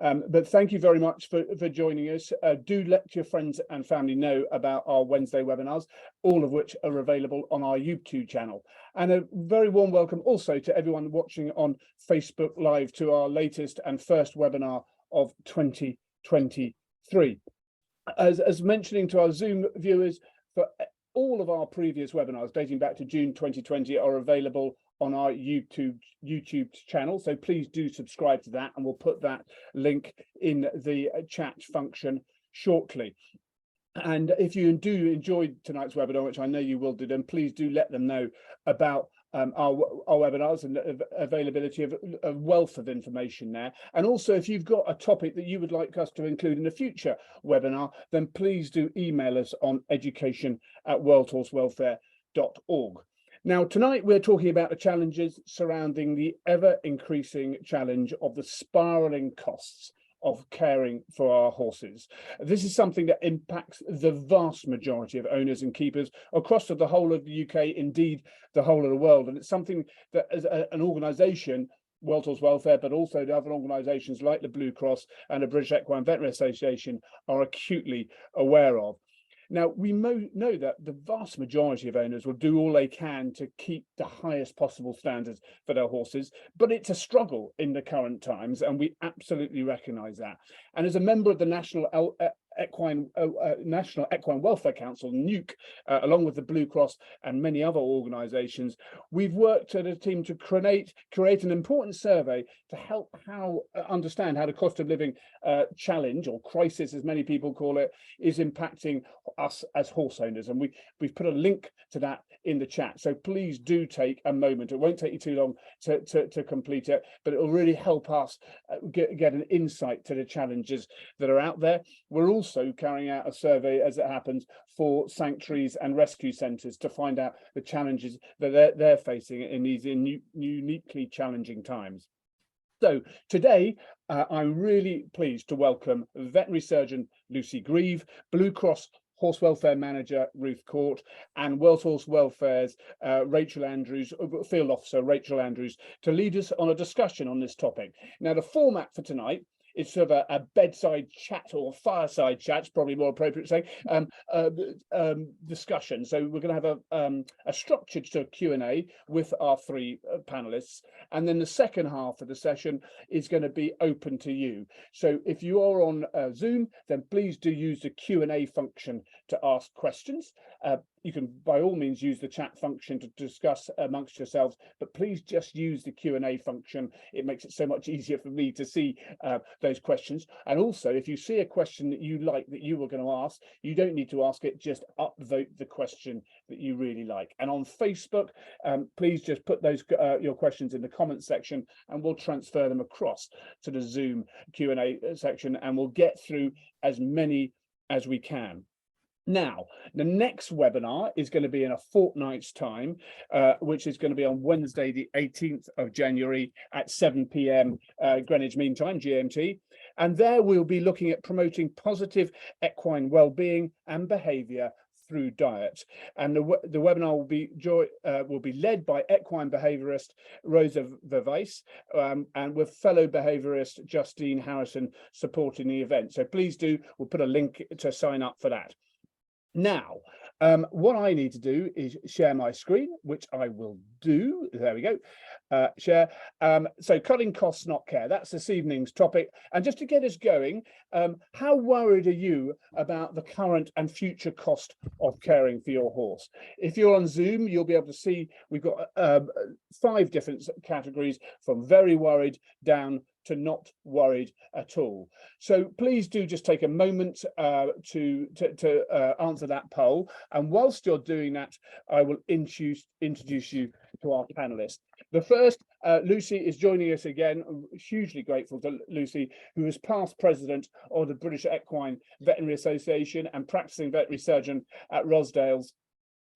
But thank you very much for joining us. Do let your friends and family know about our Wednesday webinars, all of which are available on our YouTube channel. And a very warm welcome also to everyone watching on Facebook Live to our latest and first webinar of 2023. As mentioning to our Zoom viewers, for all of our previous webinars dating back to June 2020 are available on our YouTube channel, so please do subscribe to that, and we'll put that link in the chat function shortly. And if you do enjoy tonight's webinar, which I know you will do, then please do let them know about our webinars and availability of a wealth of information there. And also, if you've got a topic that you would like us to include in a future webinar, then please do email us on education@worldhorsewelfare.org. Now, tonight we're talking about the challenges surrounding the ever-increasing challenge of the spiralling costs of caring for our horses. This is something that impacts the vast majority of owners and keepers across the whole of the UK, indeed the whole of the world. And it's something that as an organisation, World Horse Welfare, but also the other organisations like the Blue Cross and the British Equine Veterinary Association are acutely aware of. Now, we know that the vast majority of owners will do all they can to keep the highest possible standards for their horses, but it's a struggle in the current times, and we absolutely recognise that. And as a member of the National Equine Welfare Council, NUC, along with the Blue Cross and many other organisations, we've worked as a team to create an important survey to help understand how the cost of living challenge, or crisis as many people call it, is impacting us as horse owners. And we've put a link to that in the chat, so please do take a moment. It won't take you too long to complete it, but it will really help us get an insight to the challenges that are out there. We're also carrying out a survey, as it happens, for sanctuaries and rescue centres to find out the challenges that they're facing in these uniquely challenging times. So today, I'm really pleased to welcome veterinary surgeon Lucy Grieve, Blue Cross Horse Welfare Manager Ruth Court, and World Horse Welfare's Rachel Andrews, Field Officer Rachel Andrews, to lead us on a discussion on this topic. Now, the format for tonight is sort of a bedside chat, or fireside chat's probably more appropriate to say, discussion. So we're going to have a structured sort of Q&A with our three panelists, and then the second half of the session is going to be open to you. So if you are on Zoom, then please do use the Q&A function to ask questions. You can by all means use the chat function to discuss amongst yourselves, but please just use the Q&A function. It makes it so much easier for me to see those questions. And also, if you see a question that you like that you were going to ask, you don't need to ask it, just upvote the question that you really like. And on Facebook, please just put those your questions in the comment section, and we'll transfer them across to the Zoom Q&A section, and we'll get through as many as we can. Now, the next webinar is going to be in a fortnight's time, which is going to be on Wednesday, the 18th of January at 7 p.m. Greenwich Mean Time, GMT. And there we'll be looking at promoting positive equine well-being and behaviour through diet. And the webinar will be led by equine behaviourist Rosa Verweis, and with fellow behaviourist Justine Harrison supporting the event. So please do, we'll put a link to sign up for that. Now, what I need to do is share my screen, which I will do. There we go. Share. So cutting costs, not care. That's this evening's topic. And just to get us going, how worried are you about the current and future cost of caring for your horse? If you're on Zoom, you'll be able to see we've got 5 different categories, from very worried down to not worried at all. So please do just take a moment to answer that poll. And whilst you're doing that, I will introduce you to our panelists. The first, Lucy is joining us again. I'm hugely grateful to Lucy, who is past president of the British Equine Veterinary Association and practicing veterinary surgeon at Rosdales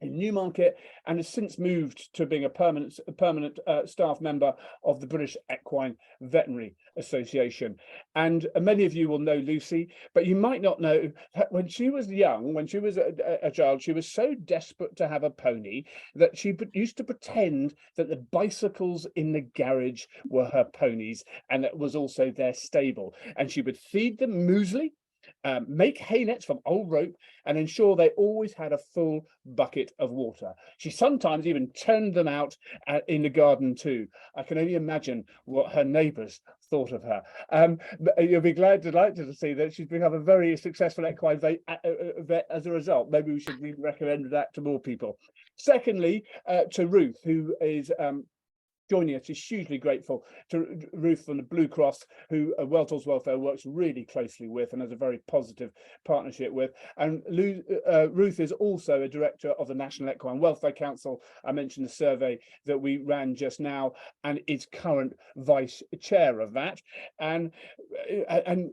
in Newmarket, and has since moved to being a permanent staff member of the British Equine Veterinary Association. And many of you will know Lucy, but you might not know that when she was young, when she was a child, she was so desperate to have a pony that she used to pretend that the bicycles in the garage were her ponies, and it was also their stable. And she would feed them muesli, make hay nets from old rope, and ensure they always had a full bucket of water. She sometimes even turned them out in the garden too. I can only imagine what her neighbours thought of her. But you'll be delighted to see that she's become a very successful equine vet as a result. Maybe we should recommend that to more people. Secondly, to Ruth, who is joining us. She's hugely grateful to Ruth from the Blue Cross, who Weltall's Welfare works really closely with and has a very positive partnership with. And Ruth is also a director of the National Equine Welfare Council. I mentioned the survey that we ran just now, and is current vice chair of that. And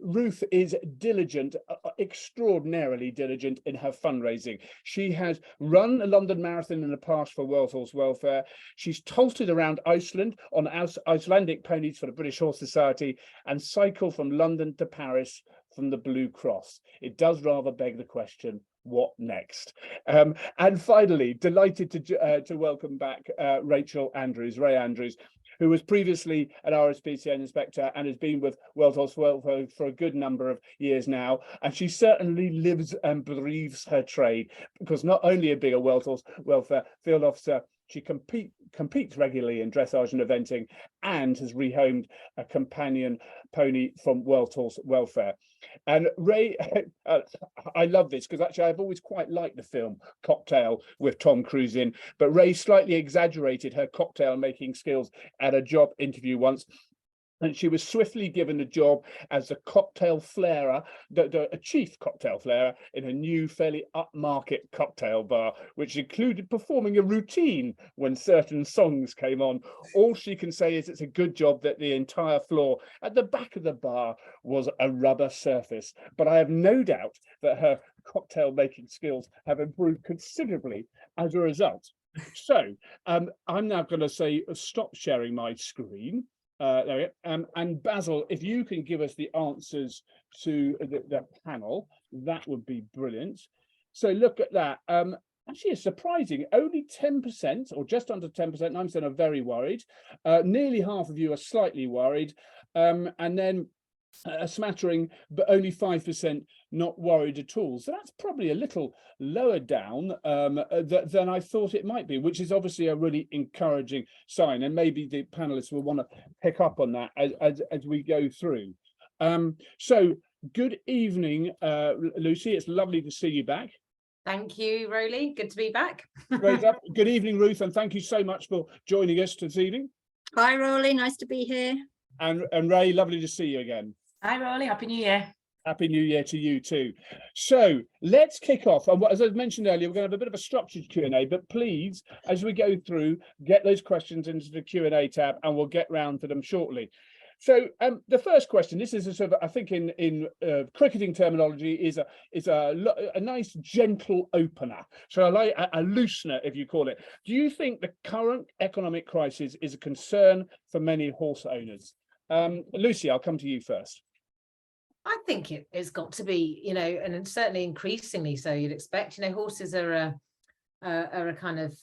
Ruth is diligent, extraordinarily diligent in her fundraising. She has run a London Marathon in the past for Weltall's Welfare. She's tolted around Iceland on Icelandic ponies for the British Horse Society, and cycled from London to Paris from the Blue Cross. It does rather beg the question, what next? And finally, delighted to welcome back Ray Andrews, who was previously an RSPCA inspector and has been with Weltall's Welfare for a good number of years now. And she certainly lives and breathes her trade, because not only being a Weltall's Welfare field officer, she competes regularly in dressage and eventing, and has rehomed a companion pony from Weltall's Welfare. And Ray, I love this because actually I've always quite liked the film Cocktail with Tom Cruise in, but Ray slightly exaggerated her cocktail making skills at a job interview once. And she was swiftly given a job as a cocktail flairer, a chief cocktail flairer in a new, fairly upmarket cocktail bar, which included performing a routine when certain songs came on. All she can say is it's a good job that the entire floor at the back of the bar was a rubber surface. But I have no doubt that her cocktail making skills have improved considerably as a result. So I'm now going to say stop sharing my screen. There we go. And Basil, if you can give us the answers to the panel, that would be brilliant. So look at that. Actually, it's surprising. Only 10%, or just under 10%, 9% are very worried. Nearly half of you are slightly worried. And then a smattering, but only 5% not worried at all. So that's probably a little lower down than I thought it might be, which is obviously a really encouraging sign. And maybe the panelists will want to pick up on that as we go through. So good evening, Lucy. It's lovely to see you back. Thank you, Rowley. Good to be back. Great. Good evening, Ruth, and thank you so much for joining us this evening. Hi, Rowley. Nice to be here. And Ray, lovely to see you again. Hi, Rowley. Happy New Year. Happy New Year to you too. So let's kick off. And as I mentioned earlier, we're going to have a bit of a structured Q&A, but please, as we go through, get those questions into the Q&A tab, and we'll get round to them shortly. So the first question, this is a sort of, I think in cricketing terminology, is a nice gentle opener. So I like a loosener, if you call it. Do you think the current economic crisis is a concern for many horse owners? Lucy, I'll come to you first. I think it's got to be, and certainly increasingly so. You'd expect, horses are a kind of,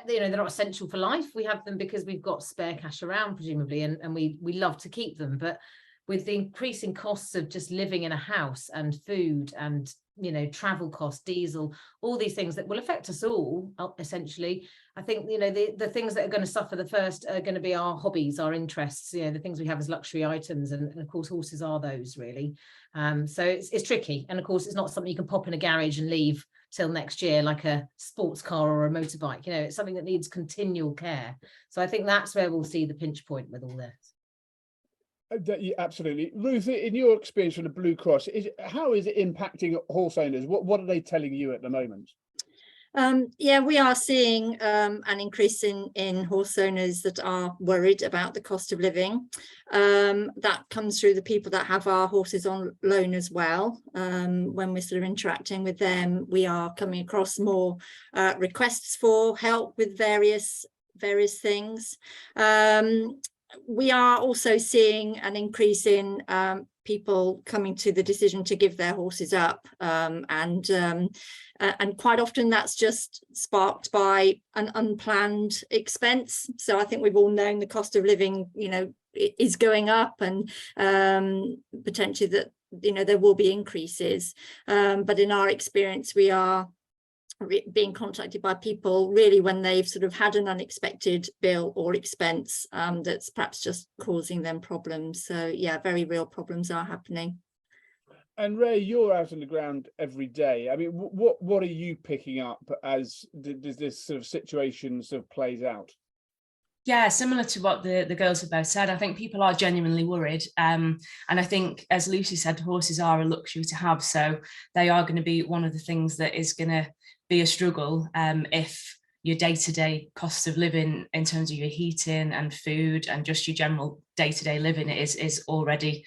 they're not essential for life. We have them because we've got spare cash around, presumably, and we love to keep them. But with the increasing costs of just living in a house and food and travel costs, diesel, all these things that will affect us all, essentially. I think, the things that are going to suffer the first are going to be our hobbies, our interests, the things we have as luxury items. And of course, horses are those, really. So it's tricky. And of course, it's not something you can pop in a garage and leave till next year, like a sports car or a motorbike. It's something that needs continual care. So I think that's where we'll see the pinch point with all this. Absolutely. Ruth, in your experience from the Blue Cross, how is it impacting horse owners? What are they telling you at the moment? Yeah, we are seeing an increase in horse owners that are worried about the cost of living. That comes through the people that have our horses on loan as well. When we're sort of interacting with them, we are coming across more requests for help with various things. We are also seeing an increase in people coming to the decision to give their horses up, and quite often that's just sparked by an unplanned expense. So I think we've all known the cost of living, you know, is going up, and potentially that, you know, there will be increases. But in our experience, we are being contacted by people really when they've sort of had an unexpected bill or expense that's perhaps just causing them problems. So yeah, very real problems are happening. And Ray, you're out on the ground every day. I mean, what are you picking up as this sort of situation sort of plays out? Yeah, similar to what the girls have both said, I think people are genuinely worried. And I think, as Lucy said, horses are a luxury to have. So they are going to be one of the things that is going to be a struggle if your day-to-day costs of living in terms of your heating and food and just your general day-to-day living is already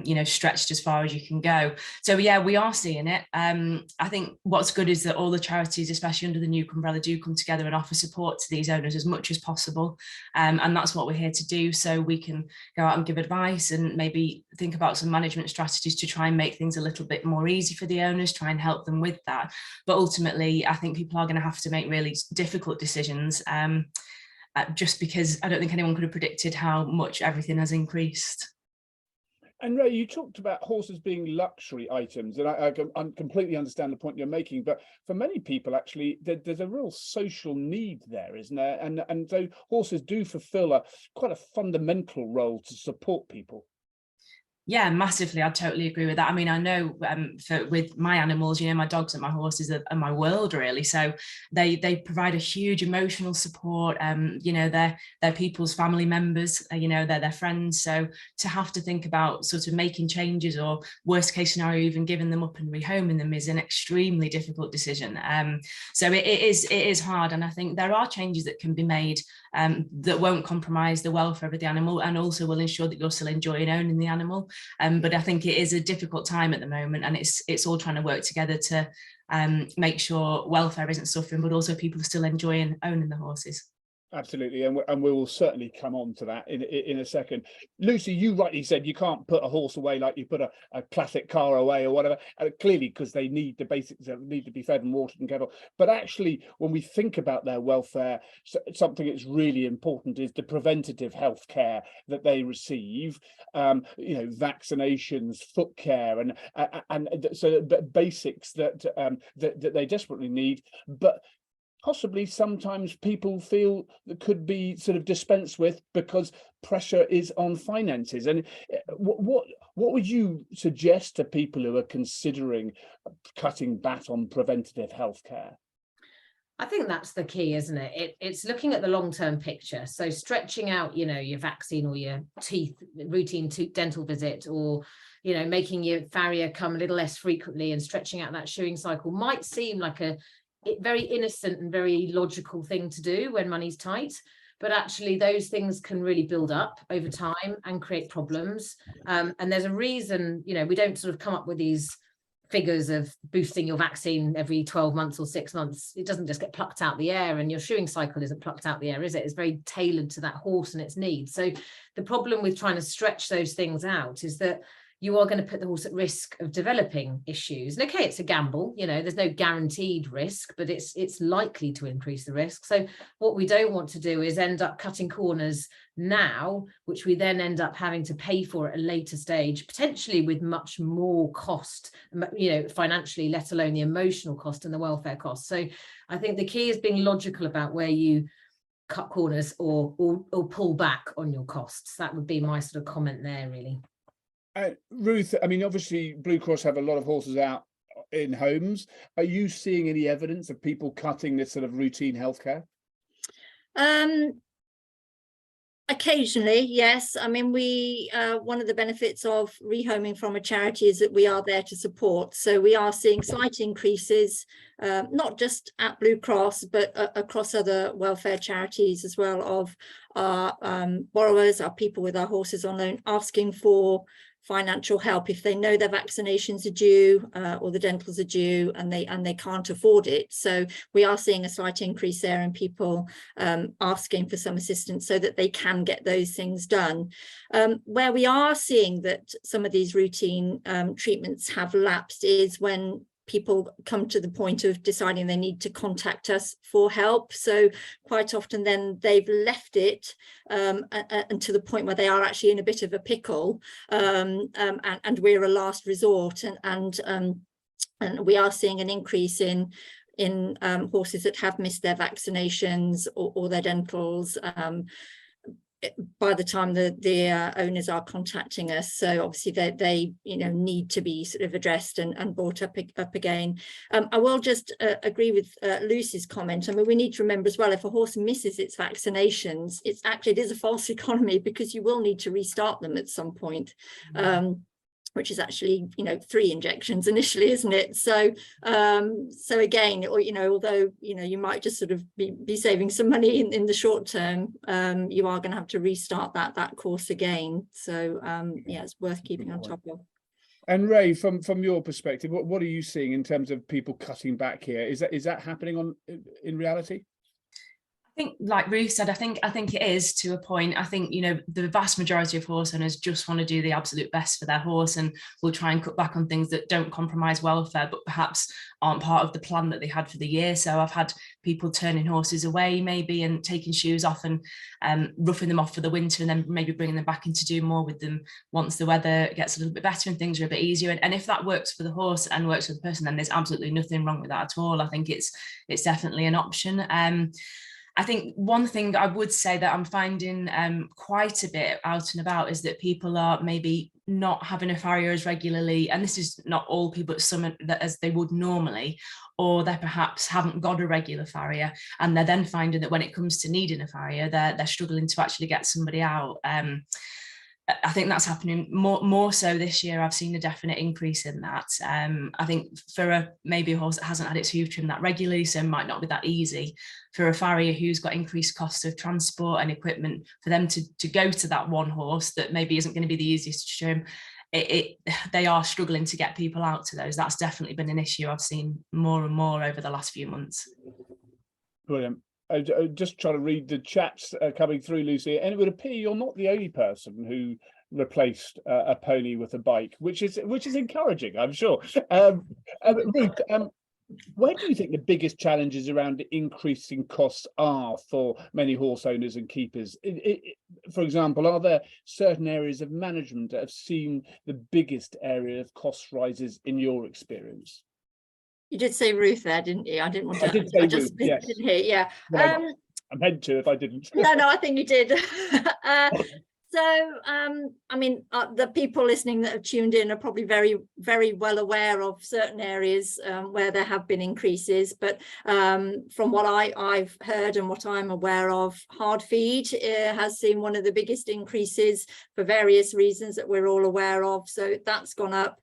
you know, stretched as far as you can go. So yeah, we are seeing it. I think what's good is that all the charities, especially under the new umbrella, do come together and offer support to these owners as much as possible. And that's what we're here to do, so we can go out and give advice and maybe think about some management strategies to try and make things a little bit more easy for the owners, try and help them with that. But ultimately, I think people are going to have to make really difficult decisions, just because I don't think anyone could have predicted how much everything has increased. And Ray, you talked about horses being luxury items, and I completely understand the point you're making. But for many people, actually, there's a real social need there, isn't there? And so horses do fulfil quite a fundamental role to support people. Yeah, massively. I totally agree with that. I mean, I know with my animals, you know, my dogs and my horses are my world, really. So they provide a huge emotional support. You know, they're people's family members. You know, they're their friends. So to have to think about sort of making changes, or worst case scenario, even giving them up and rehoming them, is an extremely difficult decision. So it is hard, and I think there are changes that can be made that won't compromise the welfare of the animal, and also will ensure that you're still enjoying owning the animal. But I think it is a difficult time at the moment, and it's all trying to work together to make sure welfare isn't suffering, but also people are still enjoying owning the horses. Absolutely, and we will certainly come on to that in a second. Lucy, you rightly said you can't put a horse away like you put a classic car away or whatever, clearly because they need the basics, they need to be fed and watered and cared for. But actually, when we think about their welfare, something that's really important is the preventative health care that they receive. You know, vaccinations, foot care, and so the basics that that they desperately need, but possibly sometimes people feel that could be sort of dispensed with because pressure is on finances. And what would you suggest to people who are considering cutting back on preventative health care? I think that's the key, isn't it? It's looking at the long-term picture. So stretching out, you know, your vaccine or your teeth, routine dental visit, or, you know, making your farrier come a little less frequently and stretching out that shoeing cycle might seem like a very innocent and very logical thing to do when money's tight, but actually those things can really build up over time and create problems. And there's a reason, you know, we don't sort of come up with these figures of boosting your vaccine every 12 months or 6 months. It doesn't just get plucked out the air, and your shoeing cycle isn't plucked out the air, is it? It's very tailored to that horse and its needs. So the problem with trying to stretch those things out is that you are going to put the horse at risk of developing issues. And okay, it's a gamble, you know, there's no guaranteed risk, but it's likely to increase the risk. So what we don't want to do is end up cutting corners now, which we then end up having to pay for at a later stage, potentially with much more cost, you know, financially, let alone the emotional cost and the welfare cost. So I think the key is being logical about where you cut corners or pull back on your costs. That would be my sort of comment there, really. Ruth, I mean, obviously Blue Cross have a lot of horses out in homes. Are you seeing any evidence of people cutting this sort of routine healthcare? I Occasionally, yes. I mean, we one of the benefits of rehoming from a charity is that we are there to support. So we are seeing slight increases, not just at Blue Cross, but across other welfare charities as well, of our borrowers, our people with our horses on loan, asking for financial help if they know their vaccinations are due or the dentals are due and they can't afford it. So we are seeing a slight increase there in people asking for some assistance so that they can get those things done. Where we are seeing that some of these routine treatments have lapsed is when people come to the point of deciding they need to contact us for help. So quite often then they've left it and to the point where they are actually in a bit of a pickle, and we're a last resort, and we are seeing an increase in horses that have missed their vaccinations or their dentals by the time the owners are contacting us. So obviously they need to be sort of addressed and brought up again. I will just agree with Lucy's comment. I mean, we need to remember as well, if a horse misses its vaccinations, it is a false economy, because you will need to restart them at some point. Which is actually 3 injections initially, isn't it? So so again, or although you might just sort of be saving some money in the short term, you are going to have to restart that course again. So yeah, it's worth keeping on top of. And Ray, from your perspective, what are you seeing in terms of people cutting back here? Is that happening in reality? I think, like Ruth said, I think it is, to a point. I think, the vast majority of horse owners just want to do the absolute best for their horse, and will try and cut back on things that don't compromise welfare, but perhaps aren't part of the plan that they had for the year. So I've had people turning horses away maybe and taking shoes off and roughing them off for the winter, and then maybe bringing them back in to do more with them once the weather gets a little bit better and things are a bit easier. And if that works for the horse and works for the person, then there's absolutely nothing wrong with that at all. I think it's definitely an option. I think one thing I would say that I'm finding quite a bit out and about is that people are maybe not having a farrier as regularly, and this is not all people, but some that as they would normally, or they perhaps haven't got a regular farrier, and they're then finding that when it comes to needing a farrier, they're struggling to actually get somebody out. I think that's happening more so this year. I've seen a definite increase in that. I think for maybe a horse that hasn't had its hoof trimmed that regularly, so it might not be that easy for a farrier who's got increased costs of transport and equipment, for them to go to that one horse that maybe isn't going to be the easiest to trim. They are struggling to get people out to those. That's definitely been an issue I've seen more and more over the last few months. Brilliant. Just trying to read the chats coming through, Lucy, and it would appear you're not the only person who replaced a pony with a bike, which is encouraging, I'm sure. Ruth, where do you think the biggest challenges around increasing costs are for many horse owners and keepers? For example, are there certain areas of management that have seen the biggest area of cost rises in your experience? You did say Ruth there, didn't you? I didn't want to. I did say Ruth, yes. Didn't hear, yeah. Well, I meant to if I didn't. No, I think you did. So, I mean, the people listening that have tuned in are probably very, very well aware of certain areas where there have been increases. But from what I've heard and what I'm aware of, hard feed has seen one of the biggest increases for various reasons that we're all aware of. So that's gone up.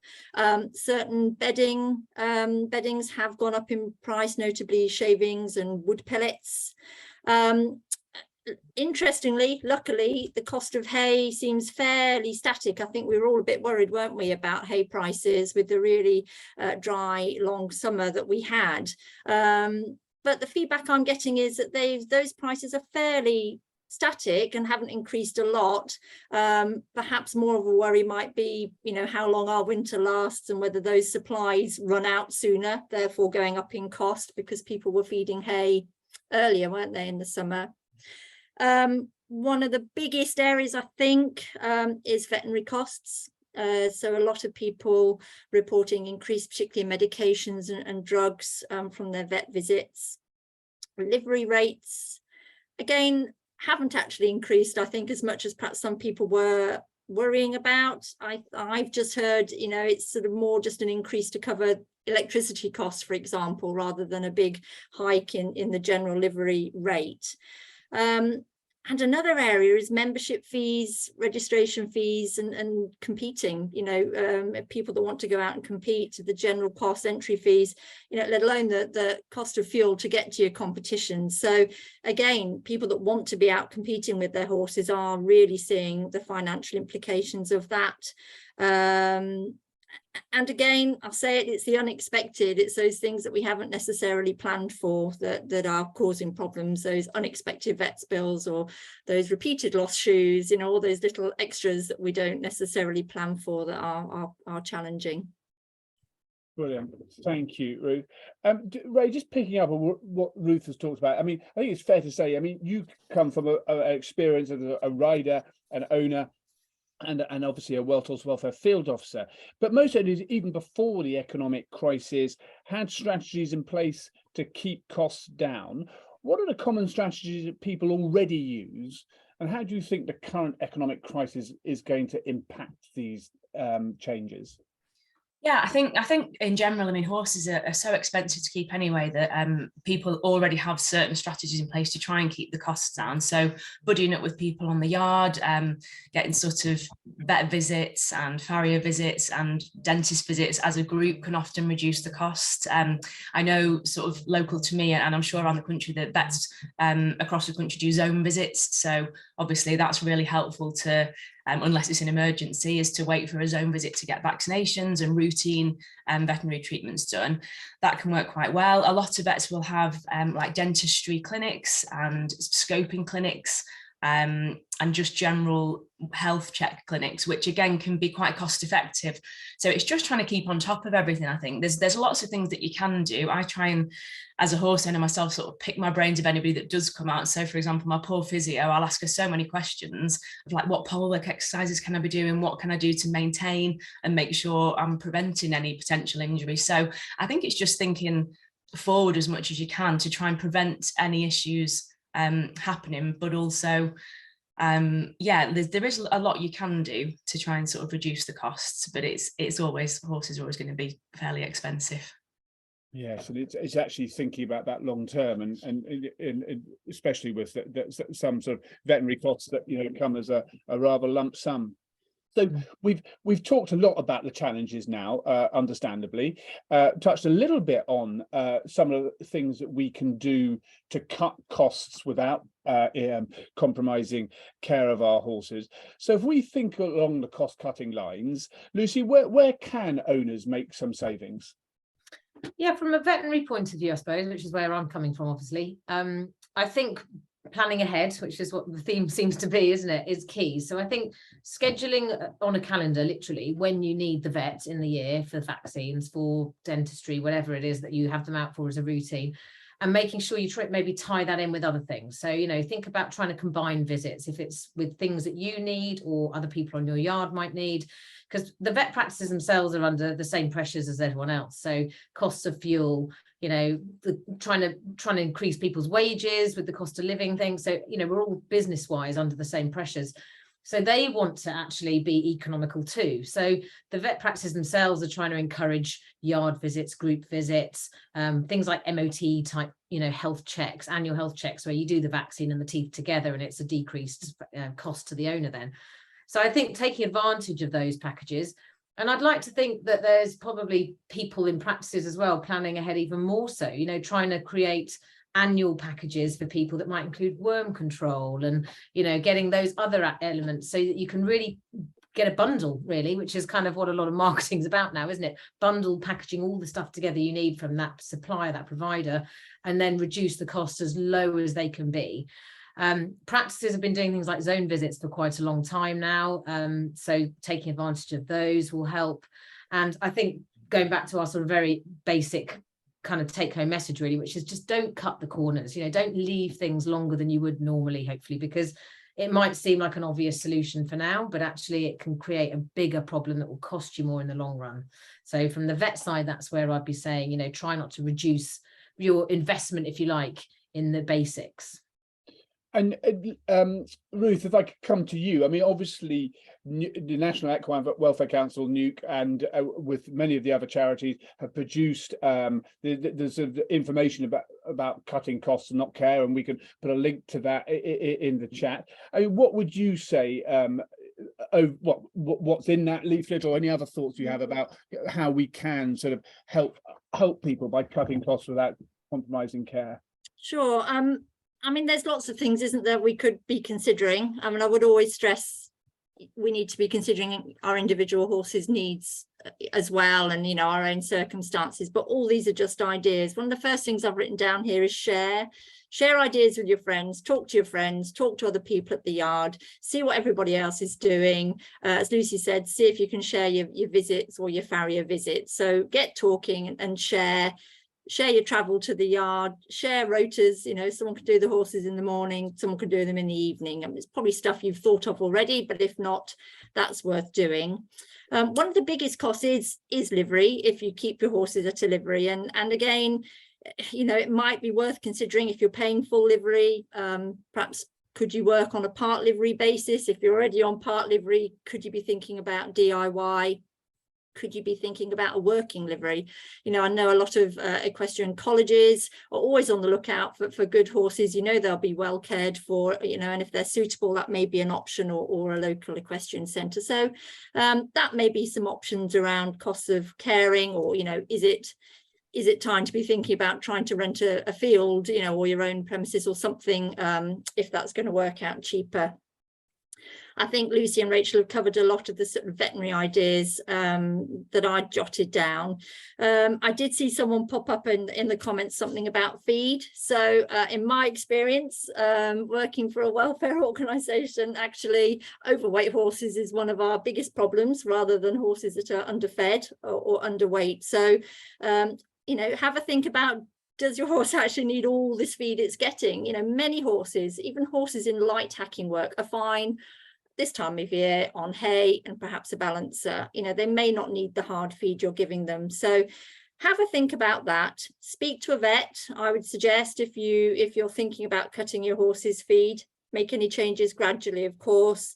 Certain beddings have gone up in price, notably shavings and wood pellets. Interestingly, luckily, the cost of hay seems fairly static. I think we were all a bit worried, weren't we, about hay prices with the really dry, long summer that we had. But the feedback I'm getting is that those prices are fairly static and haven't increased a lot. Perhaps more of a worry might be, how long our winter lasts and whether those supplies run out sooner, therefore going up in cost, because people were feeding hay earlier, weren't they, in the summer? One of the biggest areas, I think, is veterinary costs. So a lot of people reporting increased, particularly medications and drugs from their vet visits. Livery rates, again, haven't actually increased, I think, as much as perhaps some people were worrying about. I've just heard, it's sort of more just an increase to cover electricity costs, for example, rather than a big hike in the general livery rate. And another area is membership fees, registration fees, and competing, people that want to go out and compete, the general pass entry fees, let alone the cost of fuel to get to your competition. So again, people that want to be out competing with their horses are really seeing the financial implications of that. And again, I'll say it's the unexpected. It's those things that we haven't necessarily planned for that are causing problems, those unexpected vets bills or those repeated lost shoes, all those little extras that we don't necessarily plan for that are challenging. Brilliant. Thank you, Ruth. Ray, just picking up on what Ruth has talked about, I think it's fair to say, you come from an experience as a rider, an owner, and obviously a World Horse Welfare field officer, but most owners, even before the economic crisis, had strategies in place to keep costs down. What are the common strategies that people already use, and how do you think the current economic crisis is going to impact these changes? Yeah, I think in general, horses are so expensive to keep anyway that people already have certain strategies in place to try and keep the costs down. So buddying up with people on the yard, getting sort of vet visits and farrier visits and dentist visits as a group can often reduce the cost. I know sort of local to me, and I'm sure around the country, that vets across the country do zone visits. So obviously that's really helpful to, unless it's an emergency, is to wait for a zone visit to get vaccinations and routine veterinary treatments done. That can work quite well. A lot of vets will have like dentistry clinics and scoping clinics, and just general health check clinics, which again can be quite cost effective. So it's just trying to keep on top of everything. I think there's lots of things that you can do. I try and, as a horse owner myself, sort of pick my brains of anybody that does come out. So for example, my poor physio, I'll ask her so many questions of like, what pole work exercises can I be doing? What can I do to maintain and make sure I'm preventing any potential injury? So I think it's just thinking forward as much as you can to try and prevent any issues happening, but also there is a lot you can do to try and sort of reduce the costs, but horses are always going to be fairly expensive. Yes, and it's actually thinking about that long term, and especially with some sort of veterinary costs that come as a rather lump sum. So we've talked a lot about the challenges now, understandably, touched a little bit on some of the things that we can do to cut costs without compromising care of our horses. So if we think along the cost-cutting lines, Lucy, where can owners make some savings? Yeah, from a veterinary point of view, I suppose, which is where I'm coming from, obviously. I think planning ahead, which is what the theme seems to be, isn't it, is key. So I think scheduling on a calendar, literally, when you need the vet in the year for vaccines, for dentistry, whatever it is that you have them out for as a routine, and making sure you maybe tie that in with other things. So, think about trying to combine visits, if it's with things that you need or other people on your yard might need, because the vet practices themselves are under the same pressures as everyone else. So costs of fuel, trying to increase people's wages with the cost of living thing. So, we're all business wise under the same pressures. So they want to actually be economical too. So the vet practices themselves are trying to encourage yard visits, group visits, things like MOT type, health checks, annual health checks, where you do the vaccine and the teeth together, and it's a decreased cost to the owner then. So I think taking advantage of those packages, and I'd like to think that there's probably people in practices as well planning ahead even more so, trying to create annual packages for people that might include worm control and, getting those other elements so that you can really get a bundle, really, which is kind of what a lot of marketing is about now, isn't it? Bundle packaging all the stuff together you need from that supplier, that provider, and then reduce the cost as low as they can be. Practices have been doing things like zone visits for quite a long time now, so taking advantage of those will help. And I think going back to our sort of very basic kind of take-home message, really, which is just don't cut the corners, don't leave things longer than you would normally, hopefully, because it might seem like an obvious solution for now, but actually it can create a bigger problem that will cost you more in the long run. So from the vet side, that's where I'd be saying, try not to reduce your investment, if you like, in the basics. And Ruth, if I could come to you, I mean, obviously, the National Equine Welfare Council, NUC, and with many of the other charities have produced the sort of information about cutting costs and not care, and we can put a link to that in the chat. I mean, what would you say? What's in that leaflet, or any other thoughts you have about how we can sort of help people by cutting costs without compromising care? Sure. I mean, there's lots of things, isn't there, we could be considering. I mean, I would always stress we need to be considering our individual horses' needs as well, and, you know, our own circumstances. But all these are just ideas. One of the first things I've written down here is share ideas with your friends, talk to your friends, talk to other people at the yard, see what everybody else is doing. As Lucy said, see if you can share your visits or your farrier visits. So get talking and share your travel to the yard, share rotas. You know, someone could do the horses in the morning, someone could do them in the evening. And it's probably stuff you've thought of already, but if not, that's worth doing. One of the biggest costs is livery, if you keep your horses at a livery. And again, you know, it might be worth considering if you're paying full livery, perhaps could you work on a part livery basis? If you're already on part livery, could you be thinking about DIY? Could you be thinking about a working livery? You know, I know a lot of equestrian colleges are always on the lookout for good horses. You know, they'll be well cared for, you know, and if they're suitable, that may be an option, or a local equestrian centre. So that may be some options around costs of caring, or, you know, is it time to be thinking about trying to rent a field, you know, or your own premises or something, if that's going to work out cheaper. I think Lucy and Rachel have covered a lot of the sort of veterinary ideas that I jotted down. I did see someone pop up in the comments something about feed. So in my experience, working for a welfare organisation, actually overweight horses is one of our biggest problems, rather than horses that are underfed or underweight. So, you know, have a think about, does your horse actually need all this feed it's getting? You know, many horses, even horses in light hacking work, are fine this time of year on hay and perhaps a balancer. You know, they may not need the hard feed you're giving them. So have a think about that. Speak to a vet. I would suggest, if you're thinking about cutting your horse's feed, make any changes gradually, of course.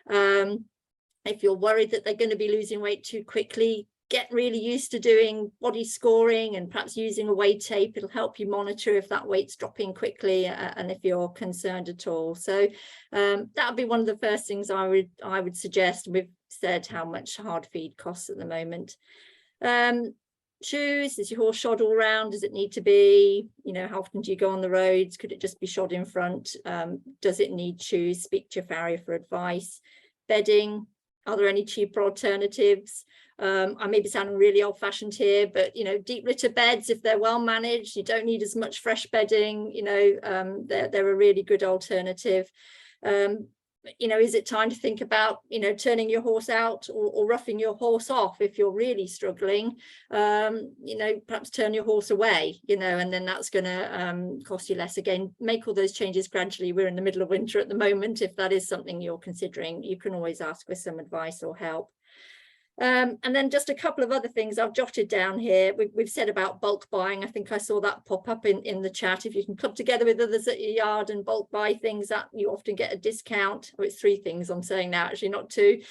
If you're worried that they're going to be losing weight too quickly, get really used to doing body scoring and perhaps using a weigh tape. It'll help you monitor if that weight's dropping quickly, and if you're concerned at all. So that would be one of the first things I would suggest. We've said how much hard feed costs at the moment. Shoes, is your horse shod all round? Does it need to be? You know, how often do you go on the roads? Could it just be shod in front? Does it need shoes? Speak to your farrier for advice. Bedding, are there any cheaper alternatives? I may be sounding really old-fashioned here, but, you know, deep litter beds, if they're well managed, you don't need as much fresh bedding. You know, they're a really good alternative. You know, is it time to think about, you know, turning your horse out or roughing your horse off if you're really struggling? You know, perhaps turn your horse away, you know, and then that's going to cost you less. Again, make all those changes gradually. We're in the middle of winter at the moment. If that is something you're considering, you can always ask for some advice or help. And then just a couple of other things I've jotted down here. We've said about bulk buying. I think I saw that pop up in the chat. If you can club together with others at your yard and bulk buy things, that you often get a discount. Oh, it's 3 things I'm saying now, actually, not 2.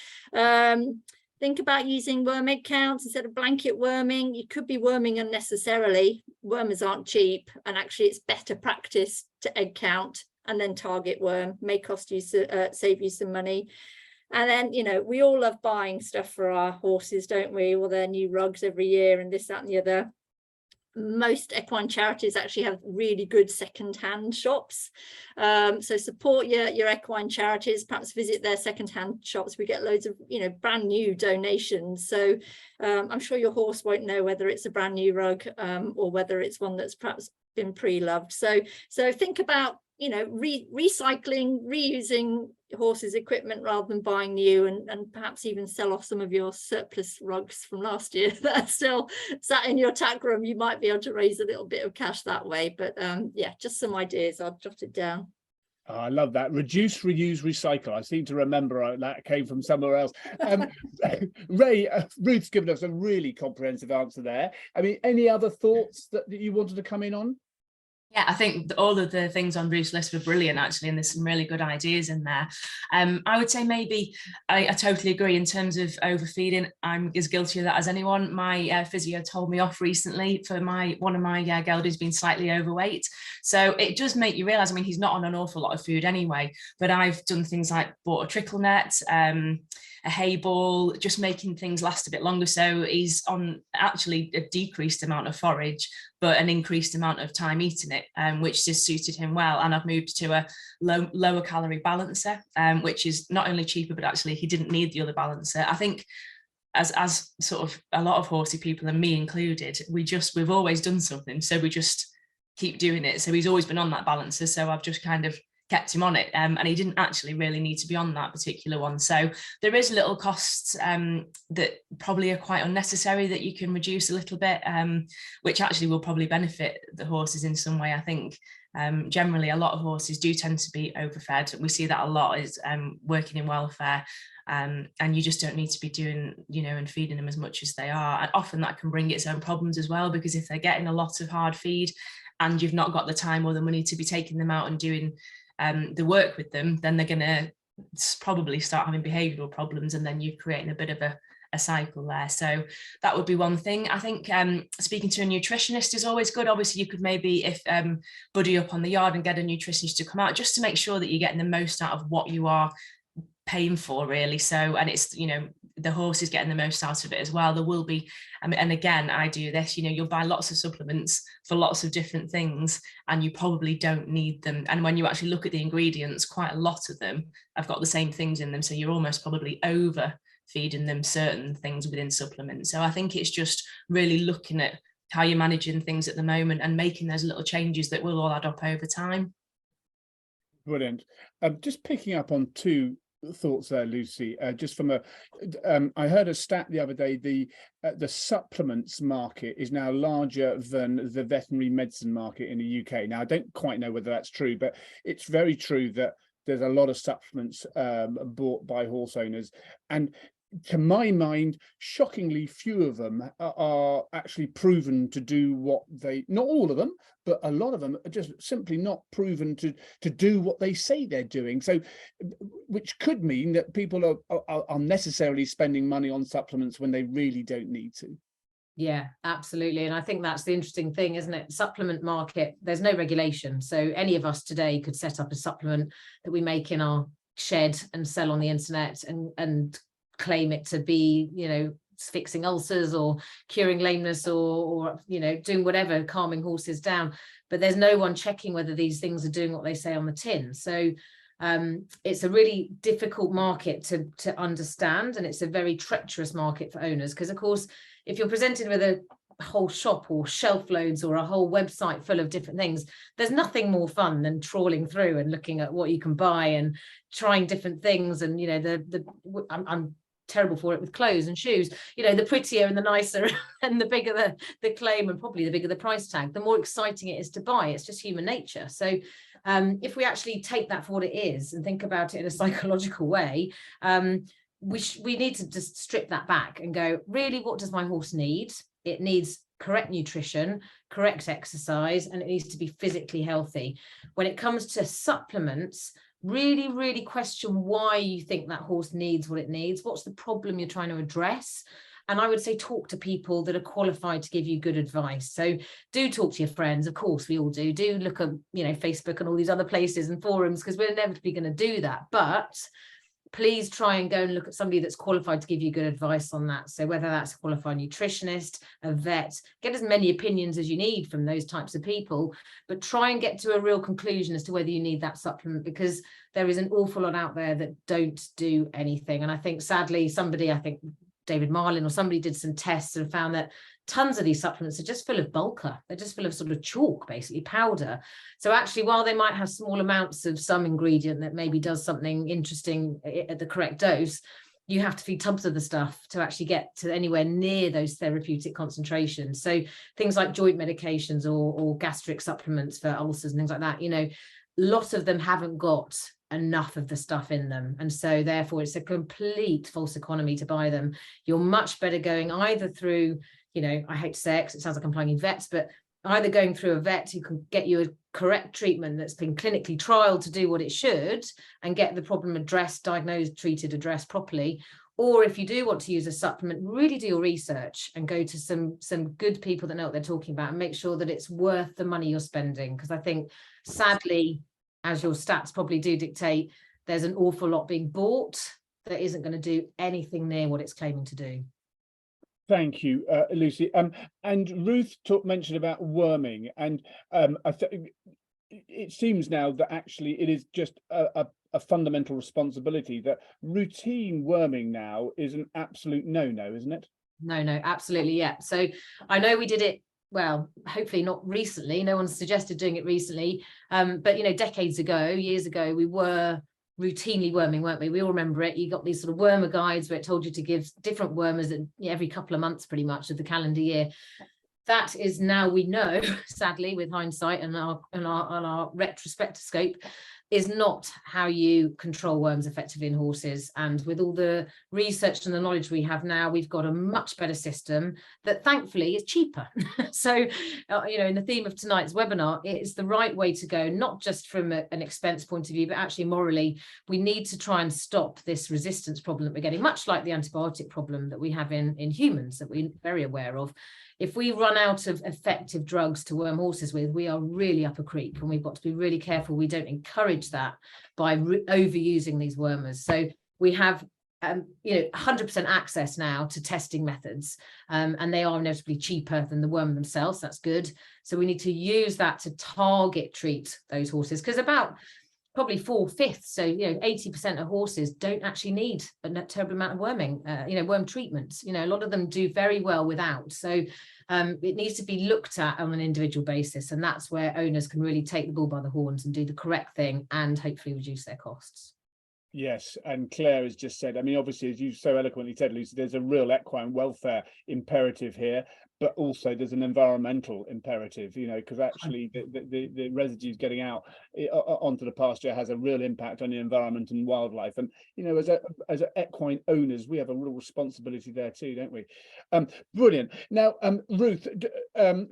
Think about using worm egg counts instead of blanket worming. You could be worming unnecessarily. Wormers aren't cheap, and actually it's better practice to egg count and then target worm. May cost you save you some money. And then, you know, we all love buying stuff for our horses, don't we? Well, their new rugs every year and this, that and the other. Most equine charities actually have really good second-hand shops. So support your equine charities, perhaps visit their second-hand shops. We get loads of, you know, brand new donations. So I'm sure your horse won't know whether it's a brand new rug or whether it's one that's perhaps been pre-loved. So think about, you know, recycling, reusing horses' equipment rather than buying new, and perhaps even sell off some of your surplus rugs from last year that are still sat in your tack room. You might be able to raise a little bit of cash that way. But yeah, just some ideas. I'll jot it down. Oh, I love that. Reduce, reuse, recycle. I seem to remember that came from somewhere else. Ray, Ruth's given us a really comprehensive answer there. I mean, any other thoughts that you wanted to come in on? Yeah, I think all of the things on Ruth's list were brilliant, actually, and there's some really good ideas in there. I would say maybe I totally agree in terms of overfeeding. I'm as guilty of that as anyone. My physio told me off recently for one of my geldings being slightly overweight. So it does make you realise, I mean, he's not on an awful lot of food anyway, but I've done things like bought a trickle net, a hay ball, just making things last a bit longer. So he's on actually a decreased amount of forage, but an increased amount of time eating it, which just suited him well. And I've moved to a lower calorie balancer, which is not only cheaper, but actually he didn't need the other balancer. I think as sort of a lot of horsey people, and me included, we've always done something, so we just keep doing it. So he's always been on that balancer, so I've just kind of kept him on it, and he didn't actually really need to be on that particular one. So there is little costs that probably are quite unnecessary that you can reduce a little bit, which actually will probably benefit the horses in some way. I think generally a lot of horses do tend to be overfed. We see that a lot is working in welfare, and you just don't need to be doing, and feeding them as much as they are. And often that can bring its own problems as well, because if they're getting a lot of hard feed and you've not got the time or the money to be taking them out and doing the work with them, then they're going to probably start having behavioural problems, and then you're creating a bit of a cycle there. So that would be one thing. I think speaking to a nutritionist is always good. Obviously, you could maybe buddy up on the yard and get a nutritionist to come out, just to make sure that you're getting the most out of what you are paying for, really. So, and it's, the horse is getting the most out of it as well. There will be, and again, I do this, you'll buy lots of supplements for lots of different things, and you probably don't need them. And when you actually look at the ingredients, quite a lot of them have got the same things in them. So you're almost probably over feeding them certain things within supplements. So I think it's just really looking at how you're managing things at the moment and making those little changes that will all add up over time. Brilliant. Just picking up on two thoughts there, Lucy, just from I heard a stat the other day, the supplements market is now larger than the veterinary medicine market in the UK. Now, I don't quite know whether that's true, but it's very true that there's a lot of supplements bought by horse owners, and to my mind, shockingly few of them are actually proven to do what they, not all of them, but a lot of them are just simply not proven to do what they say they're doing. So, which could mean that people are unnecessarily spending money on supplements when they really don't need to. Yeah, absolutely. And I think that's the interesting thing, isn't it? Supplement market, there's no regulation. So any of us today could set up a supplement that we make in our shed and sell on the internet and claim it to be, fixing ulcers or curing lameness or doing whatever, calming horses down. But there's no one checking whether these things are doing what they say on the tin. So it's a really difficult market to understand, and it's a very treacherous market for owners, because of course, if you're presented with a whole shop or shelf loads or a whole website full of different things, there's nothing more fun than trawling through and looking at what you can buy and trying different things. And I'm terrible for it with clothes and shoes, the prettier and the nicer and the bigger the claim, and probably the bigger the price tag, the more exciting it is to buy. It's just human nature. So if we actually take that for what it is and think about it in a psychological way, we need to just strip that back and go, really, what does my horse need? It needs correct nutrition, correct exercise, and it needs to be physically healthy. When it comes to supplements, really, really question why you think that horse needs what it needs. What's the problem you're trying to address? And I would say talk to people that are qualified to give you good advice. So do talk to your friends. Of course, we all do. Do look at, Facebook and all these other places and forums, because we're inevitably going to do that. But please try and go and look at somebody that's qualified to give you good advice on that. So whether that's a qualified nutritionist, a vet, get as many opinions as you need from those types of people, but try and get to a real conclusion as to whether you need that supplement, because there is an awful lot out there that don't do anything. And I think sadly, David Marlin or somebody did some tests and found that tons of these supplements are just full of bulker. They're just full of sort of chalk, basically powder. So actually, while they might have small amounts of some ingredient that maybe does something interesting at the correct dose, you have to feed tubs of the stuff to actually get to anywhere near those therapeutic concentrations. So things like joint medications or gastric supplements for ulcers and things like that, lots of them haven't got enough of the stuff in them, and so therefore it's a complete false economy to buy them. You're much better going either through, I hate to say it, 'cause it sounds like I'm plugging vets, but either going through a vet who can get you a correct treatment that's been clinically trialed to do what it should and get the problem addressed, diagnosed, treated, addressed properly. Or if you do want to use a supplement, really do your research and go to some good people that know what they're talking about and make sure that it's worth the money you're spending. Because I think, sadly, as your stats probably do dictate, there's an awful lot being bought that isn't going to do anything near what it's claiming to do. Thank you, Lucy. And Ruth mentioned about worming, and it seems now that actually it is just a fundamental responsibility, that routine worming now is an absolute no-no, isn't it? No, absolutely, yeah. So I know we did it, well, hopefully not recently. No one's suggested doing it recently, but you know, decades ago, years ago, we were routinely worming, weren't we? We all remember it. You got these sort of wormer guides where it told you to give different wormers every couple of months, pretty much, of the calendar year. That is now, we know, sadly, with hindsight and our retrospectoscope, is not how you control worms effectively in horses. And with all the research and the knowledge we have now, we've got a much better system that thankfully is cheaper. So, you know, in the theme of tonight's webinar, it's the right way to go, not just from an expense point of view, but actually morally. We need to try and stop this resistance problem that we're getting, much like the antibiotic problem that we have in humans that we're very aware of. If we run out of effective drugs to worm horses with, we are really up a creek, and we've got to be really careful we don't encourage that by overusing these wormers. So we have, you know, 100% access now to testing methods, and they are inevitably cheaper than the worm themselves. That's good. So we need to use that to target treat those horses, because about probably 4/5, so you know, 80% of horses don't actually need a terrible amount of worming, you know, worm treatments. You know, a lot of them do very well without. So it needs to be looked at on an individual basis, and that's where owners can really take the bull by the horns and do the correct thing and hopefully reduce their costs. Yes, and Claire has just said, I mean, obviously, as you so eloquently said, Lucy, there's a real equine welfare imperative here, but also there's an environmental imperative, you know, because actually the residues getting out onto the pasture has a real impact on the environment and wildlife. And, you know, as equine owners, we have a real responsibility there too, don't we? Brilliant. Now, Ruth,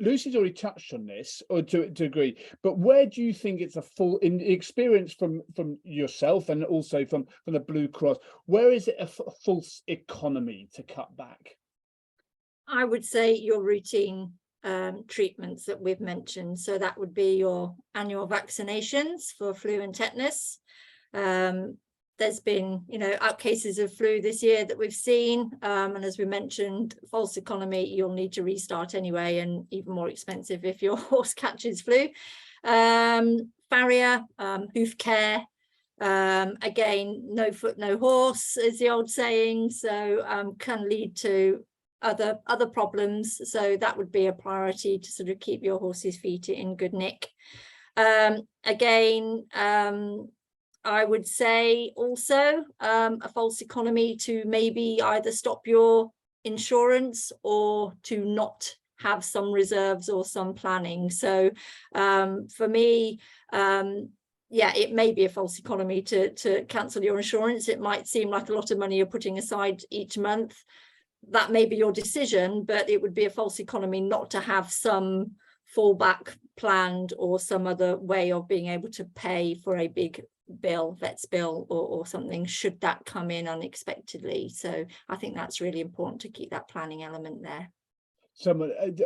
Lucy's already touched on this, or to agree, but where do you think it's a full, in experience from yourself and also from the Blue Cross, where is it a false economy to cut back? I would say your routine treatments that we've mentioned. So that would be your annual vaccinations for flu and tetanus. There's been, you know, out cases of flu this year that we've seen. And as we mentioned, false economy, you'll need to restart anyway, and even more expensive if your horse catches flu. Farrier, hoof care. Again, no foot, no horse is the old saying. So can lead to other problems, so that would be a priority to sort of keep your horse's feet in good nick. Again, I would say also a false economy to maybe either stop your insurance or to not have some reserves or some planning. So for me, yeah, it may be a false economy to cancel your insurance. It might seem like a lot of money you're putting aside each month. That may be your decision, but it would be a false economy not to have some fallback planned or some other way of being able to pay for a big bill, vet's bill or something, should that come in unexpectedly. So I think that's really important to keep that planning element there.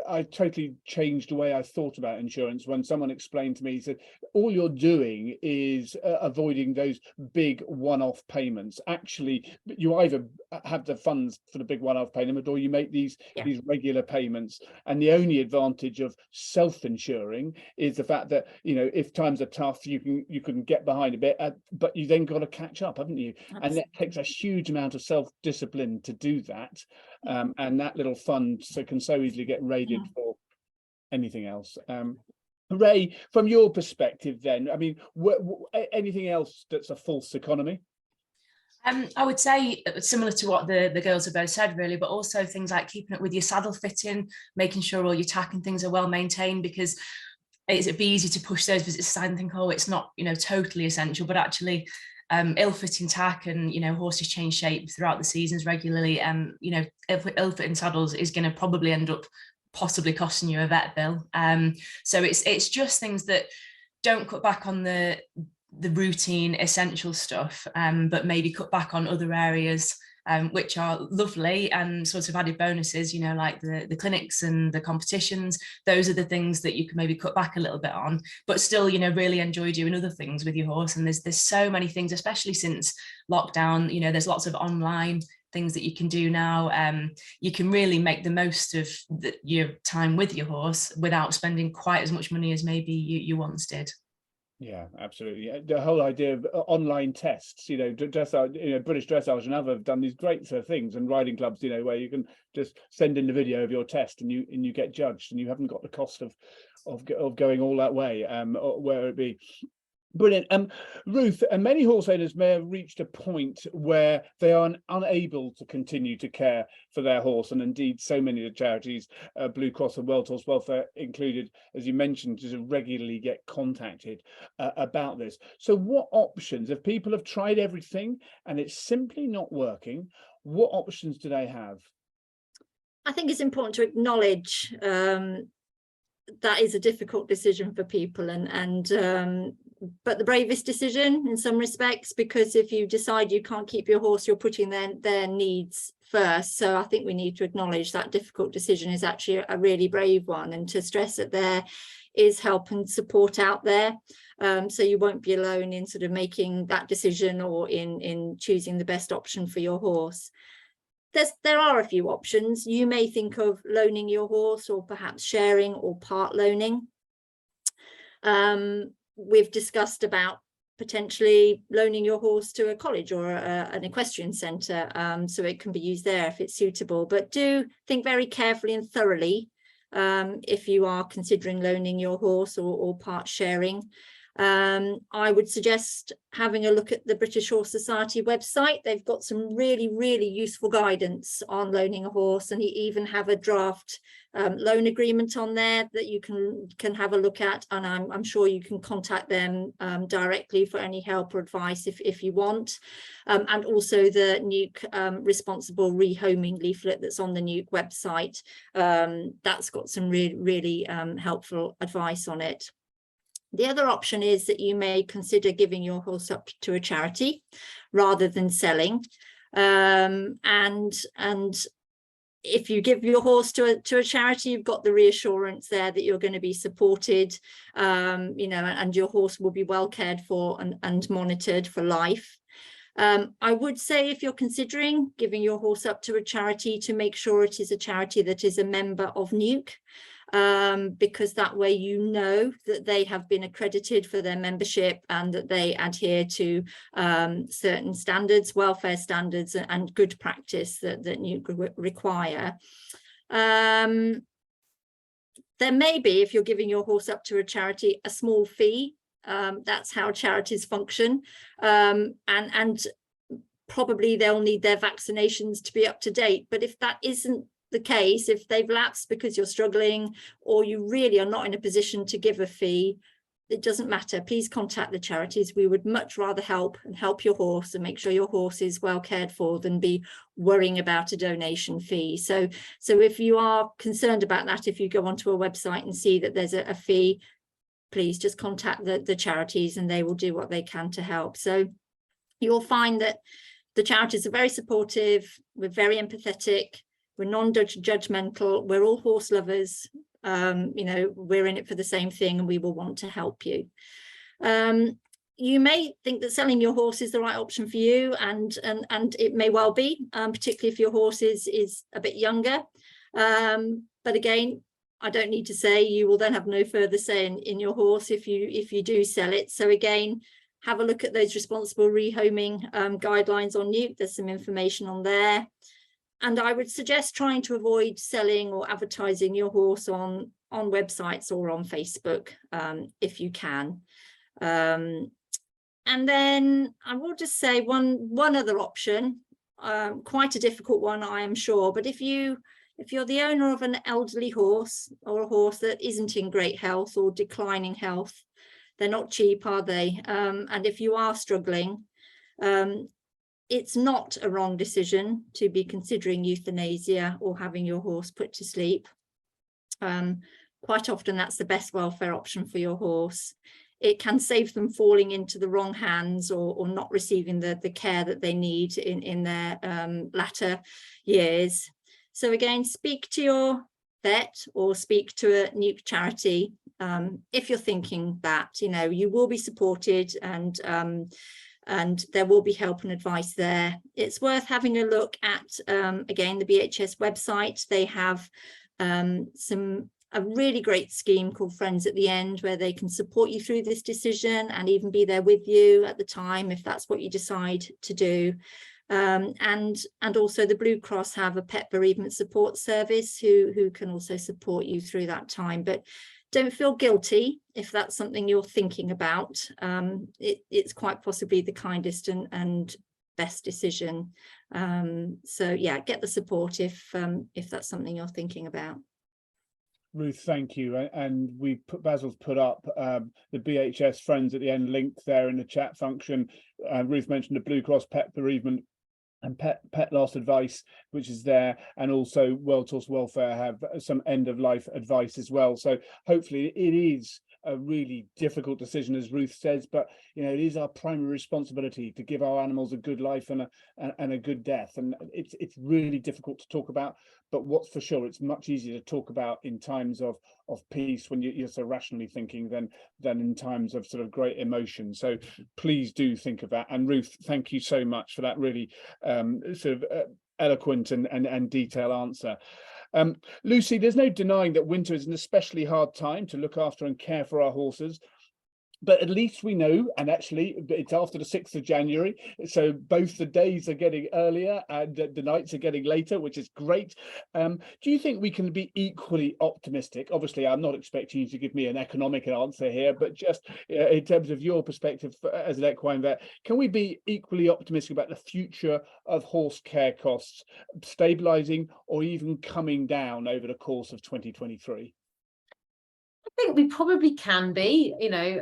I totally changed the way I thought about insurance when someone explained to me, he said, all you're doing is avoiding those big one-off payments. Actually, you either have the funds for the big one-off payment or you make these regular payments. And the only advantage of self-insuring is the fact that, you know, if times are tough, you can get behind a bit, but you then got to catch up, haven't you? Absolutely. And that takes a huge amount of self-discipline to do that. And that little fund can so easily get raided for anything else. Ray, from your perspective then, I mean, anything else that's a false economy? I would say similar to what the girls have both said, really, but also things like keeping it with your saddle fitting, making sure all your tack and things are well maintained, because it'd be easy to push those visits aside and think, oh, it's not, you know, totally essential, but actually ill-fitting tack and, you know, horses change shape throughout the seasons regularly, and, you know, ill-fitting saddles is going to probably end up possibly costing you a vet bill. So it's just things that don't cut back on the routine essential stuff, but maybe cut back on other areas which are lovely and sort of added bonuses, you know, like the clinics and the competitions. Those are the things that you can maybe cut back a little bit on, but still, you know, really enjoy doing other things with your horse. And there's so many things, especially since lockdown, you know, there's lots of online things that you can do now. You can really make the most of your time with your horse without spending quite as much money as maybe you once did. Yeah, absolutely. The whole idea of online tests, you know, dressage, you know, British Dressage and other have done these great things, and riding clubs, you know, where you can just send in the video of your test and you get judged, and you haven't got the cost of going all that way, or where it be. Brilliant. Ruth, many horse owners may have reached a point where they are unable to continue to care for their horse, and indeed so many of the charities, Blue Cross and World Horse Welfare included, as you mentioned, just regularly get contacted about this. So what options, if people have tried everything and it's simply not working, what options do they have? I think it's important to acknowledge that is a difficult decision for people, but the bravest decision in some respects, because if you decide you can't keep your horse, you're putting their needs first. So I think we need to acknowledge that difficult decision is actually a really brave one, and to stress that there is help and support out there. So you won't be alone in sort of making that decision or in choosing the best option for your horse. There are a few options. You may think of loaning your horse, or perhaps sharing or part loaning. We've discussed about potentially loaning your horse to a college or an equestrian centre, so it can be used there if it's suitable. But do think very carefully and thoroughly if you are considering loaning your horse or part sharing. I would suggest having a look at the British Horse Society website. They've got some really, really useful guidance on loaning a horse, and you even have a draft loan agreement on there that you can have a look at, and I'm sure you can contact them directly for any help or advice if you want. And also the NUC responsible rehoming leaflet that's on the NUC website, that's got some really helpful advice on it. The other option is that you may consider giving your horse up to a charity rather than selling. And if you give your horse to a charity, you've got the reassurance there that you're going to be supported, you know, and your horse will be well cared for and monitored for life. I would say, if you're considering giving your horse up to a charity, to make sure it is a charity that is a member of NUC. Because that way you know that they have been accredited for their membership and that they adhere to certain standards, welfare standards, and good practice that NUC require. There may be, if you're giving your horse up to a charity, a small fee. That's how charities function, and probably they'll need their vaccinations to be up to date. But if that isn't the case, if they've lapsed because you're struggling, or you really are not in a position to give a fee, it doesn't matter. Please contact the charities. We would much rather help your horse and make sure your horse is well cared for than be worrying about a donation fee. So if you are concerned about that, if you go onto a website and see that there's a fee, please just contact the charities and they will do what they can to help. So you'll find that the charities are very supportive. We're very empathetic. We're non-judgmental. We're all horse lovers. You know, we're in it for the same thing, and we will want to help you. You may think that selling your horse is the right option for you, and it may well be, particularly if your horse is a bit younger. But again, I don't need to say, you will then have no further say in your horse if you do sell it. So again, have a look at those responsible rehoming guidelines on NUC. There's some information on there. And I would suggest trying to avoid selling or advertising your horse on websites or on Facebook if you can. And then I will just say one other option, quite a difficult one, I am sure, but if you're the owner of an elderly horse, or a horse that isn't in great health or declining health, they're not cheap, are they? And if you are struggling, it's not a wrong decision to be considering euthanasia or having your horse put to sleep. Quite often that's the best welfare option for your horse. It can save them falling into the wrong hands or not receiving the care that they need in their latter years. So again, speak to your vet or speak to a NUC charity if you're thinking that, you know, you will be supported and there will be help and advice there. It's worth having a look at, again, the BHS website. They have a really great scheme called Friends at the End, where they can support you through this decision and even be there with you at the time if that's what you decide to do. And also the Blue Cross have a pet bereavement support service who can also support you through that time. But don't feel guilty if that's something you're thinking about. It's quite possibly the kindest and best decision. So yeah, get the support if that's something you're thinking about. Ruth, thank you. And Basil's put up the BHS Friends at the End link there in the chat function. Ruth mentioned the Blue Cross pet bereavement and pet loss advice, which is there, and also World Horse Welfare have some end of life advice as well. So hopefully it is a really difficult decision, as Ruth says, but you know, it is our primary responsibility to give our animals a good life and a good death. And it's really difficult to talk about, but what's for sure, it's much easier to talk about in times of peace when you're so rationally thinking than in times of sort of great emotion. So please do think of that. And Ruth, thank you so much for that really eloquent and detailed answer. Lucy, there's no denying that winter is an especially hard time to look after and care for our horses. But at least we know, and actually it's after the 6th of January, so both the days are getting earlier and the nights are getting later, which is great. Do you think we can be equally optimistic? Obviously, I'm not expecting you to give me an economic answer here, but just in terms of your perspective as an equine vet, can we be equally optimistic about the future of horse care costs stabilising or even coming down over the course of 2023? I think we probably can be, you know,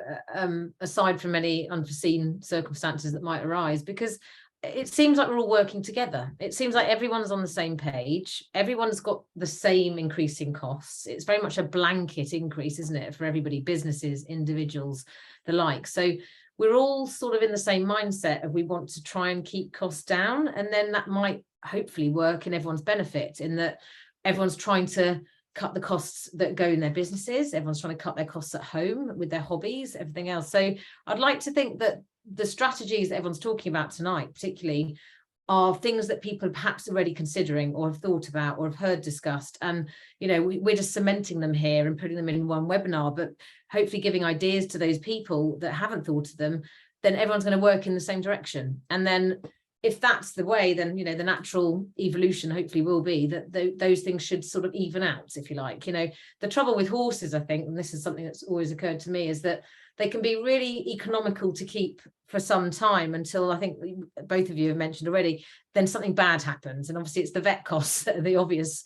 aside from any unforeseen circumstances that might arise, because it seems like we're all working together. It seems like everyone's on the same page. Everyone's got the same increasing costs. It's very much a blanket increase, isn't it, for everybody, businesses, individuals, the like. So we're all sort of in the same mindset of we want to try and keep costs down. And then that might hopefully work in everyone's benefit, in that everyone's trying to cut the costs that go in their businesses. Everyone's trying to cut their costs at home with their hobbies, everything else. So I'd like to think that the strategies that everyone's talking about tonight, particularly, are things that people are perhaps already considering or have thought about or have heard discussed. And, you know, we're just cementing them here and putting them in one webinar, but hopefully giving ideas to those people that haven't thought of them, then everyone's going to work in the same direction. And then if that's the way, then, you know, the natural evolution hopefully will be that those things should sort of even out, if you like. You know, the trouble with horses, I think, and this is something that's always occurred to me, is that they can be really economical to keep for some time until, I think both of you have mentioned already, then something bad happens. And obviously it's the vet costs that are the obvious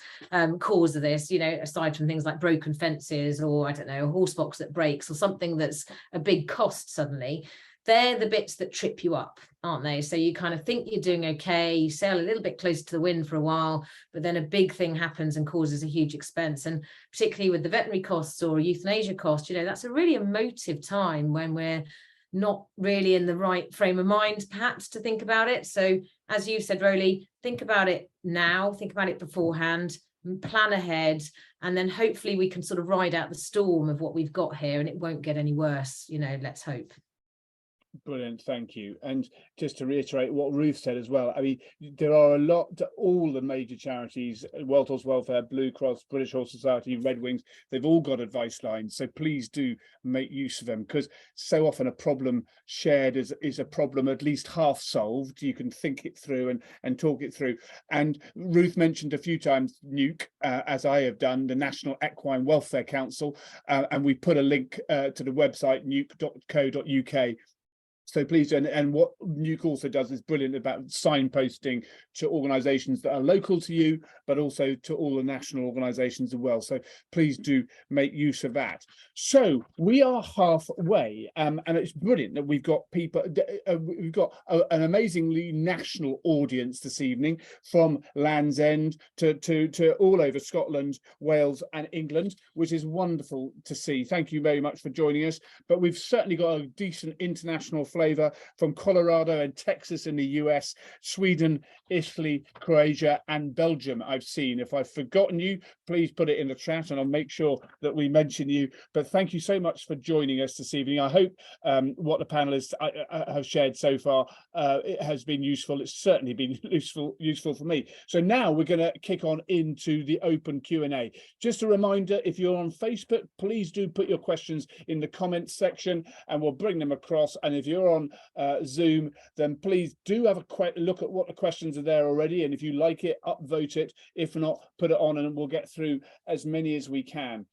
cause of this, you know, aside from things like broken fences or, I don't know, a horse box that breaks or something that's a big cost suddenly. They're the bits that trip you up, aren't they? So you kind of think you're doing okay, you sail a little bit closer to the wind for a while, but then a big thing happens and causes a huge expense. And particularly with the veterinary costs or euthanasia cost, you know, that's a really emotive time when we're not really in the right frame of mind, perhaps, to think about it. So as you said, Roly, think about it now, think about it beforehand, plan ahead, and then hopefully we can sort of ride out the storm of what we've got here and it won't get any worse, you know, let's hope. Brilliant, thank you. And just to reiterate what Ruth said as well, I mean, there are a lot, all the major charities, World Horse Welfare, Blue Cross, British Horse Society, Red Wings, they've all got advice lines. So please do make use of them, because so often a problem shared is a problem at least half solved. You can think it through and talk it through. And Ruth mentioned a few times NUC, as I have done, the National Equine Welfare Council, and we put a link to the website nuke.co.uk. So please, and what Nuke also does is brilliant about signposting to organisations that are local to you, but also to all the national organisations as well. So please do make use of that. So we are halfway, and it's brilliant that we've got people, we've got an amazingly national audience this evening, from Land's End to all over Scotland, Wales and England, which is wonderful to see. Thank you very much for joining us. But we've certainly got a decent international flavour from Colorado and Texas in the US, Sweden, Italy, Croatia and Belgium. I've seen. If I've forgotten you, please put it in the chat and I'll make sure that we mention you. But thank you so much for joining us this evening. I hope what the panelists have shared so far it has been useful. It's certainly been useful for me. So now we're going to kick on into the open Q&A. Just a reminder, if you're on Facebook, please do put your questions in the comments section and we'll bring them across. And if you're on Zoom, then please do have a look at what the questions are there already. And if you like it, upvote it. If not, put it on and we'll get through as many as we can.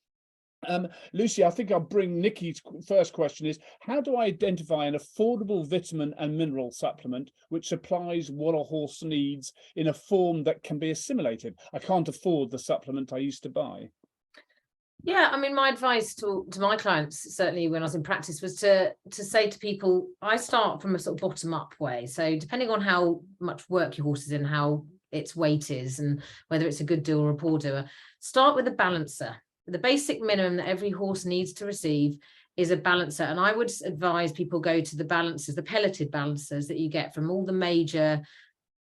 Lucy, I think I'll bring Nikki's first question is, how do I identify an affordable vitamin and mineral supplement which supplies what a horse needs in a form that can be assimilated? I can't afford the supplement I used to buy. Yeah, I mean, my advice to my clients, certainly when I was in practice, was to say to people, I start from a sort of bottom up way. So depending on how much work your horse is in, how its weight is, and whether it's a good doer or a poor doer, start with a balancer. The basic minimum that every horse needs to receive is a balancer. And I would advise people go to the balancers, the pelleted balancers that you get from all the major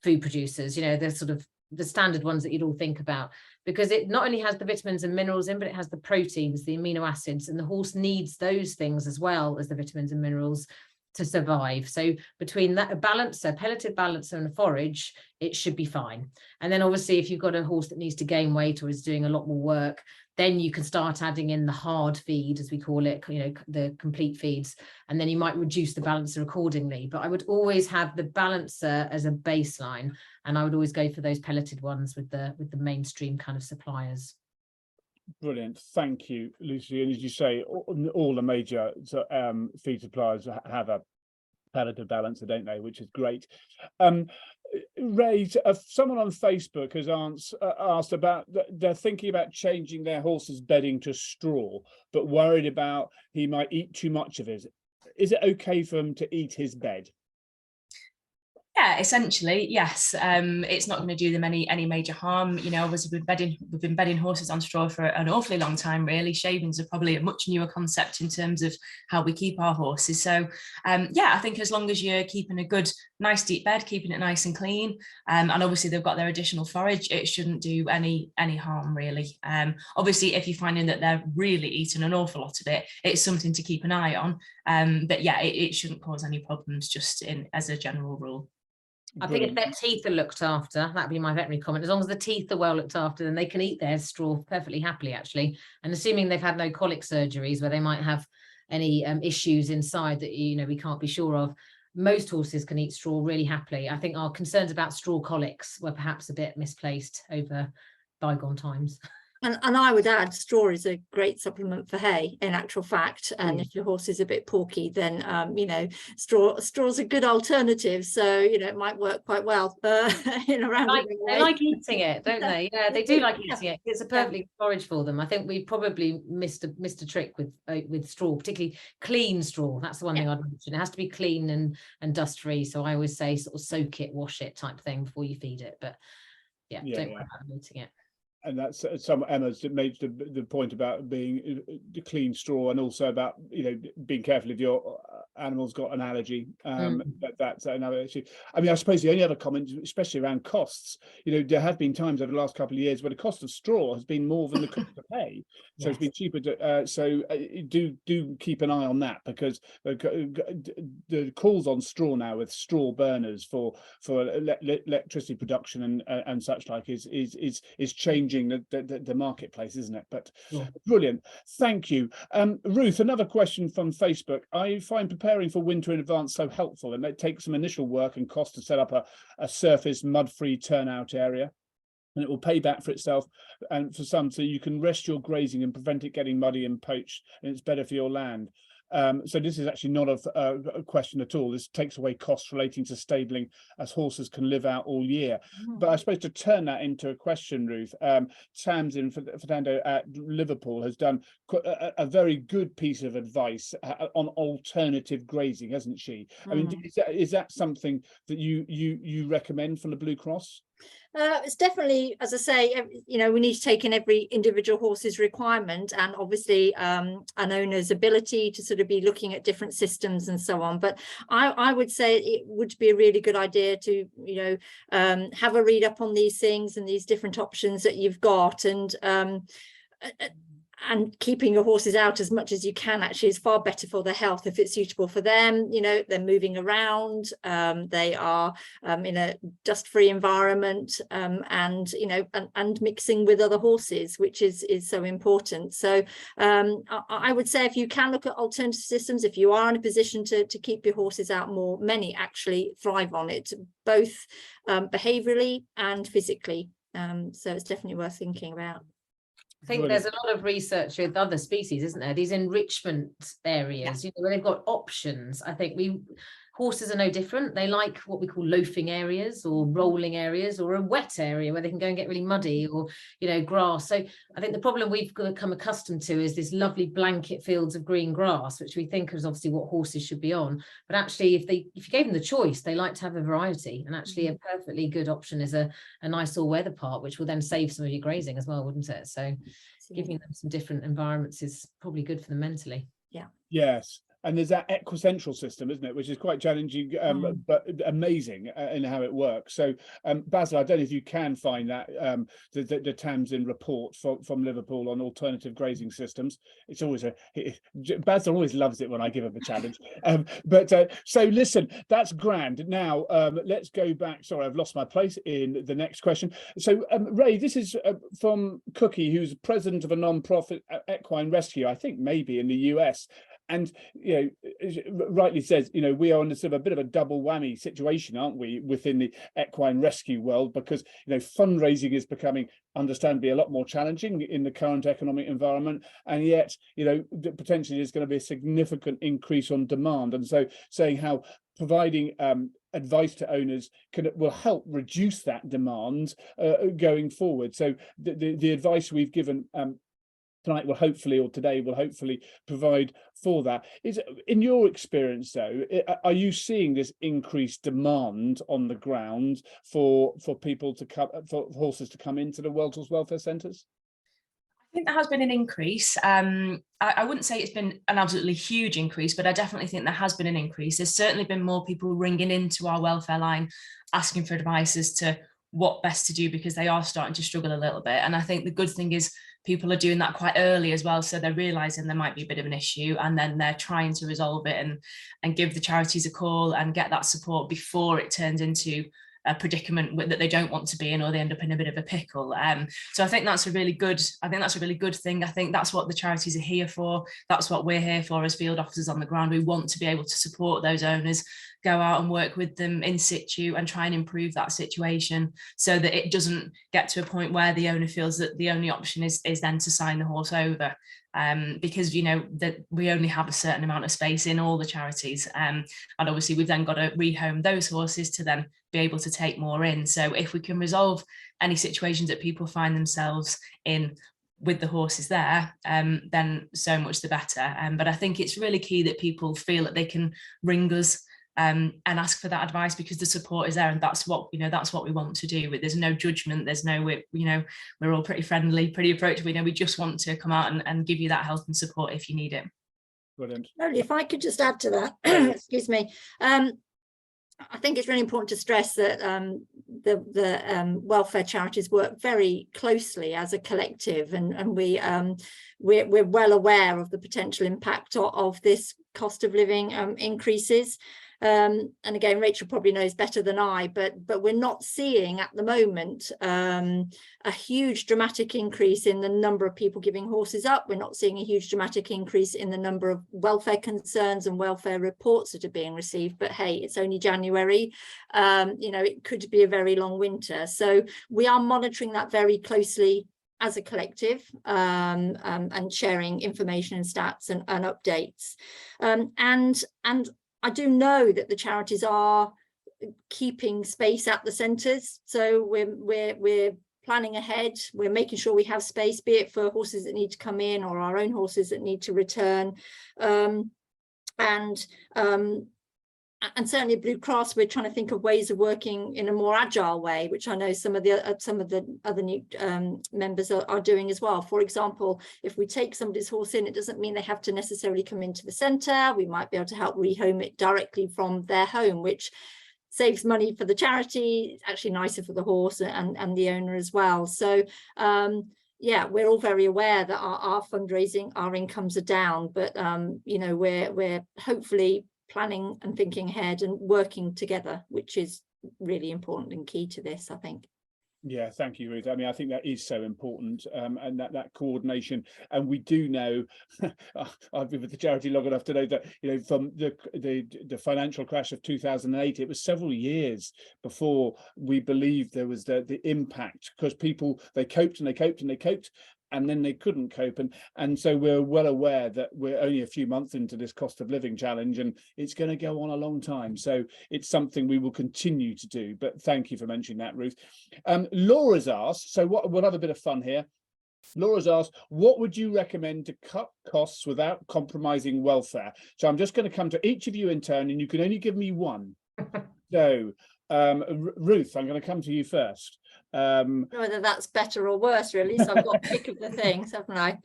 food producers, you know, the sort of the standard ones that you'd all think about, because it not only has the vitamins and minerals in, but it has the proteins, the amino acids, and the horse needs those things as well as the vitamins and minerals to survive. So between that, a balancer, pelleted balancer and a forage, it should be fine. And then obviously if you've got a horse that needs to gain weight or is doing a lot more work, then you can start adding in the hard feed, as we call it, you know, the complete feeds, and then you might reduce the balancer accordingly. But I would always have the balancer as a baseline, and I would always go for those pelleted ones with the mainstream kind of suppliers. Brilliant, thank you, Lucy. And as you say, all the major feed suppliers have a pelleted balancer, don't they? Which is great. Ray, someone on Facebook has asked about, they're thinking about changing their horse's bedding to straw, but worried about he might eat too much of it. Is it okay for him to eat his bed? Yeah, essentially, yes. It's not going to do them any major harm. You know, obviously we've been bedding horses on straw for an awfully long time, really. Shavings are probably a much newer concept in terms of how we keep our horses. So yeah, I think as long as you're keeping a good, nice deep bed, keeping it nice and clean, and obviously they've got their additional forage, it shouldn't do any harm, really. Obviously, if you're finding that they're really eating an awful lot of it, it's something to keep an eye on. But yeah, it shouldn't cause any problems, just as a general rule. I think if their teeth are looked after, that'd be my veterinary comment. As long as the teeth are well looked after, then they can eat their straw perfectly happily, actually. And assuming they've had no colic surgeries where they might have any issues inside that, you know, we can't be sure of, most horses can eat straw really happily. I think our concerns about straw colics were perhaps a bit misplaced over bygone times. And I would add, straw is a great supplement for hay, in actual fact. And if your horse is a bit porky, then you know, straw's a good alternative. So you know, it might work quite well in a roundabout way. They like eating it, don't they? Yeah, they do like eating it. It's a perfect forage for them. I think we probably missed a trick with straw, particularly clean straw. That's the one thing I'd mention. It has to be clean and dust free. So I always say sort of soak it, wash it type thing before you feed it. But don't worry about eating it. And that's some Emma's made the point about being the clean straw, and also about, you know, being careful if your animal's got an allergy. That's another issue. I mean, I suppose the only other comment, especially around costs, you know, there have been times over the last couple of years where the cost of straw has been more than the cost of hay. So it's been cheaper to, do keep an eye on that, because the calls on straw now with straw burners for electricity production and such like is changing the marketplace, isn't it? But brilliant, thank you. Ruth, another question from Facebook. I find preparing for winter in advance so helpful, and it takes some initial work and cost to set up a surface mud-free turnout area, and it will pay back for itself, and for some, so you can rest your grazing and prevent it getting muddy and poached, and it's better for your land. So this is actually not a question at all. This takes away costs relating to stabling, as horses can live out all year. But I suppose to turn that into a question, Ruth, Tamsin Fernando at Liverpool has done a very good piece of advice on alternative grazing, hasn't she? I mean, is that something that you recommend from the Blue Cross? It's definitely, as I say, you know, we need to take in every individual horse's requirement, and obviously an owner's ability to sort of be looking at different systems and so on. But I would say it would be a really good idea to, you know, have a read up on these things and these different options that you've got, and keeping your horses out as much as you can actually is far better for their health if it's suitable for them. You know, they're moving around, they are in a dust-free environment, and you know, and mixing with other horses, which is so important. So I would say if you can look at alternative systems, if you are in a position to keep your horses out more, many actually thrive on it, both behaviorally and physically. So it's definitely worth thinking about. I think there's a lot of research with other species, isn't there? These enrichment areas, you know, where they've got options. I think horses are no different. They like what we call loafing areas or rolling areas, or a wet area where they can go and get really muddy, or, you know, grass. So I think the problem we've become accustomed to is this lovely blanket fields of green grass, which we think is obviously what horses should be on. But actually, if you gave them the choice, they like to have a variety. And actually a perfectly good option is a nice all-weather part, which will then save some of your grazing as well, wouldn't it? So giving them some different environments is probably good for them mentally. Yeah. Yes. And there's that equicentral system, isn't it, which is quite challenging, but amazing in how it works. So, Basil, I don't know if you can find that the Tamsin report from Liverpool on alternative grazing systems. It's always Basil always loves it when I give him a challenge. So listen, that's grand. Now let's go back. Sorry, I've lost my place in the next question. So Ray, this is from Cookie, who's president of a non-profit equine rescue, I think maybe in the US. And, you know, rightly says, you know, we are in a sort of a bit of a double whammy situation, aren't we, within the equine rescue world, because, you know, fundraising is becoming understandably a lot more challenging in the current economic environment. And yet, you know, potentially there's going to be a significant increase on demand. And so saying how providing advice to owners will help reduce that demand going forward. So the advice we've given tonight will hopefully, or today will hopefully provide for that. Is, in your experience though, are you seeing this increased demand on the ground for people to come, for horses to come into the Weltals welfare centres? I think there has been an increase. I wouldn't say it's been an absolutely huge increase, but I definitely think there has been an increase. There's certainly been more people ringing into our welfare line asking for advice as to what best to do, because they are starting to struggle a little bit. And I think the good thing is people are doing that quite early as well, so they're realizing there might be a bit of an issue, and then they're trying to resolve it and give the charities a call and get that support before it turns into a predicament that they don't want to be in, or they end up in a bit of a pickle. So I think that's a really good thing. I think that's what the charities are here for. That's what we're here for as field officers on the ground. We want to be able to support those owners, go out and work with them in situ and try and improve that situation, so that it doesn't get to a point where the owner feels that the only option is then to sign the horse over. Because, you know, that we only have a certain amount of space in all the charities, and obviously we've then got to rehome those horses to then be able to take more in. So if we can resolve any situations that people find themselves in with the horses there, then so much the better. But I think it's really key that people feel that they can ring us and ask for that advice, because the support is there, and that's what we want to do. There's no judgment, there's no, we're all pretty friendly, pretty approachable. We just want to come out and give you that help and support if you need it. Brilliant. If I could just add to that, excuse me. I think it's really important to stress that the welfare charities work very closely as a collective, and we're well aware of the potential impact of this cost of living increases. And again, Rachel probably knows better than I, but we're not seeing at the moment a huge dramatic increase in the number of people giving horses up. We're not seeing a huge dramatic increase in the number of welfare concerns and welfare reports that are being received. But hey, it's only January. It could be a very long winter. So we are monitoring that very closely as a collective, and sharing information and stats and updates. And I do know that the charities are keeping space at the centres, so we're planning ahead. We're making sure we have space, be it for horses that need to come in or our own horses that need to return. And certainly Blue Cross, we're trying to think of ways of working in a more agile way, which I know some of the other new members are doing as well. For example, if we take somebody's horse in, it doesn't mean they have to necessarily come into the centre. We might be able to help rehome it directly from their home, which saves money for the charity, actually nicer for the horse and the owner as well. So yeah, we're all very aware that our fundraising, our incomes are down, but you know, we're hopefully planning and thinking ahead and working together, which is really important and key to this, I think. Yeah, thank you, Ruth. I mean, I think that is so important, and that coordination. And we do know, I've been with the charity long enough to know that, you know, from the financial crash of 2008, it was several years before we believed there was the impact, because people, they coped and they coped and they coped, and then they couldn't cope. And so we're well aware that we're only a few months into this cost of living challenge, and it's going to go on a long time. So it's something we will continue to do. But thank you for mentioning that, Ruth. Laura's asked, so we'll have a bit of fun here. Laura's asked, what would you recommend to cut costs without compromising welfare? So I'm just going to come to each of you in turn, and you can only give me one. So Ruth, I'm going to come to you first. Whether that's better or worse, really. So I've got pick of the things, haven't I?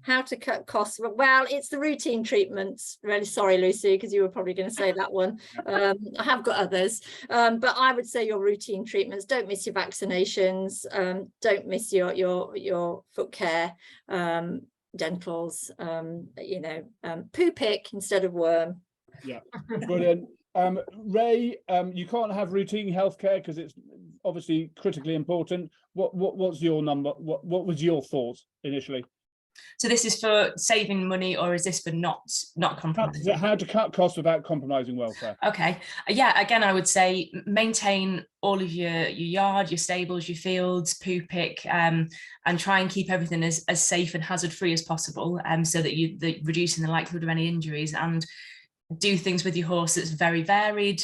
How to cut costs? Well, it's the routine treatments. Really sorry, Lucy, because you were probably going to say that one. I have got others, but I would say your routine treatments. Don't miss your vaccinations. Don't miss your foot care, dentals. You know, poo pick instead of worm. Yeah, brilliant. Ray, you can't have routine healthcare because it's obviously critically important. What's your number? What was your thought initially? So this is for saving money, or is this for not compromising? How to cut costs without compromising welfare? Okay, yeah, again, I would say maintain all of your yard, your stables, your fields, poo pick, and try and keep everything as safe and hazard free as possible, so that you're reducing the likelihood of any injuries, and do things with your horse that's very varied,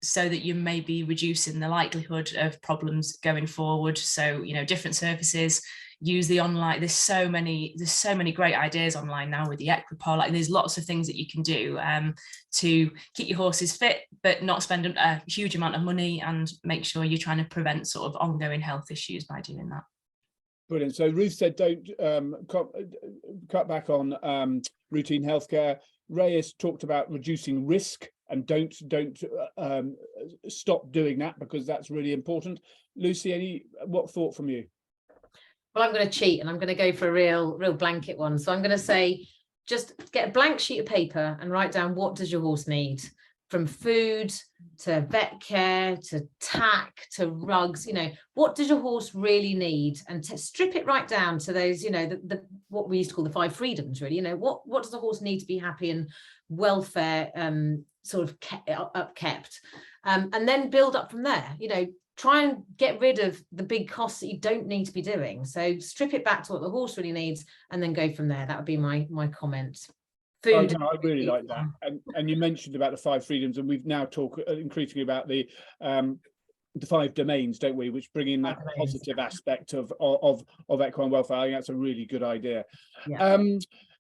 so that you may be reducing the likelihood of problems going forward. So, you know, different surfaces, use the online, there's so many great ideas online now with the Equipol. Like, there's lots of things that you can do to keep your horses fit, but not spend a huge amount of money, and make sure you're trying to prevent sort of ongoing health issues by doing that. Brilliant. So Ruth said don't cut back on routine healthcare. Ray has talked about reducing risk, and don't stop doing that, because that's really important. Lucy, what thought from you? Well, I'm going to cheat, and I'm going to go for a real blanket one. So I'm going to say, just get a blank sheet of paper and write down, what does your horse need, from food to vet care to tack to rugs. You know, what does your horse really need, and to strip it right down to those, you know, the what we used to call the 5 freedoms, really. You know, what does the horse need to be happy and welfare sort of upkept, and then build up from there. You know, try and get rid of the big costs that you don't need to be doing. So strip it back to what the horse really needs, and then go from there. That would be my comment. Food. I really like that. And you mentioned about the 5 freedoms, and we've now talked increasingly about the 5 domains, don't we, which bring in that positive aspect of equine welfare. I think that's a really good idea. Yeah.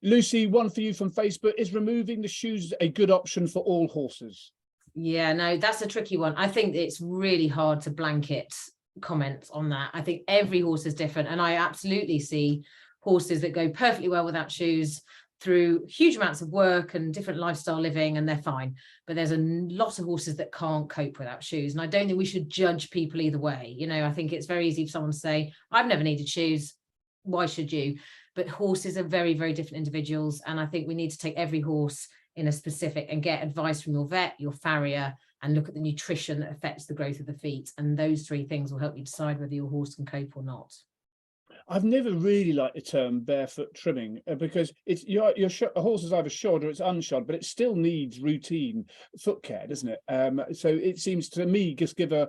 Lucy, one for you from Facebook: is removing the shoes a good option for all horses? Yeah, no, that's a tricky one. I think it's really hard to blanket comments on that. I think every horse is different, and I absolutely see horses that go perfectly well without shoes through huge amounts of work and different lifestyle living, and they're fine. But there's a lot of horses that can't cope without shoes, and I don't think we should judge people either way. You know, I think it's very easy for someone to say, I've never needed shoes, why should you? But horses are very, very different individuals, and I think we need to take every horse in a specific and get advice from your vet, your farrier, and look at the nutrition that affects the growth of the feet. And those 3 things will help you decide whether your horse can cope or not. I've never really liked the term barefoot trimming because it's a horse is either shod or it's unshod, but it still needs routine foot care, doesn't it? So it seems to me just give the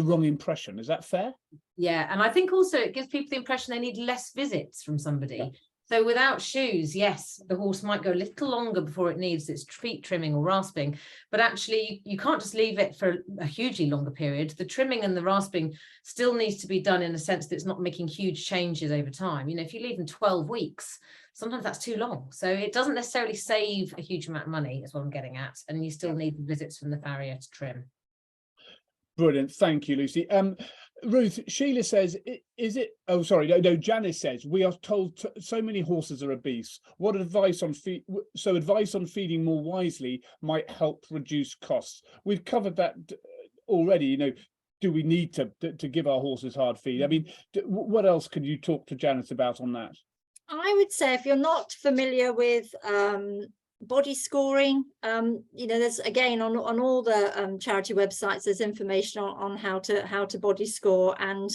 wrong impression. Is that fair? Yeah, and I think also it gives people the impression they need less visits from somebody. Yeah. So without shoes, yes, the horse might go a little longer before it needs its feet trimming or rasping, but actually you can't just leave it for a hugely longer period. The trimming and the rasping still needs to be done in a sense that it's not making huge changes over time. You know, if you leave them 12 weeks, sometimes that's too long. So it doesn't necessarily save a huge amount of money, is what I'm getting at. And you still need visits from the farrier to trim. Brilliant. Thank you, Lucy. Ruth, Sheila says, is it, oh, sorry, no, Janice says, we are told so many horses are obese. What advice on advice on feeding more wisely might help reduce costs. We've covered that already, you know, do we need to give our horses hard feed? I mean, what else could you talk to Janice about on that? I would say if you're not familiar with body scoring, you know, there's again on all the charity websites, there's information on how to body score, and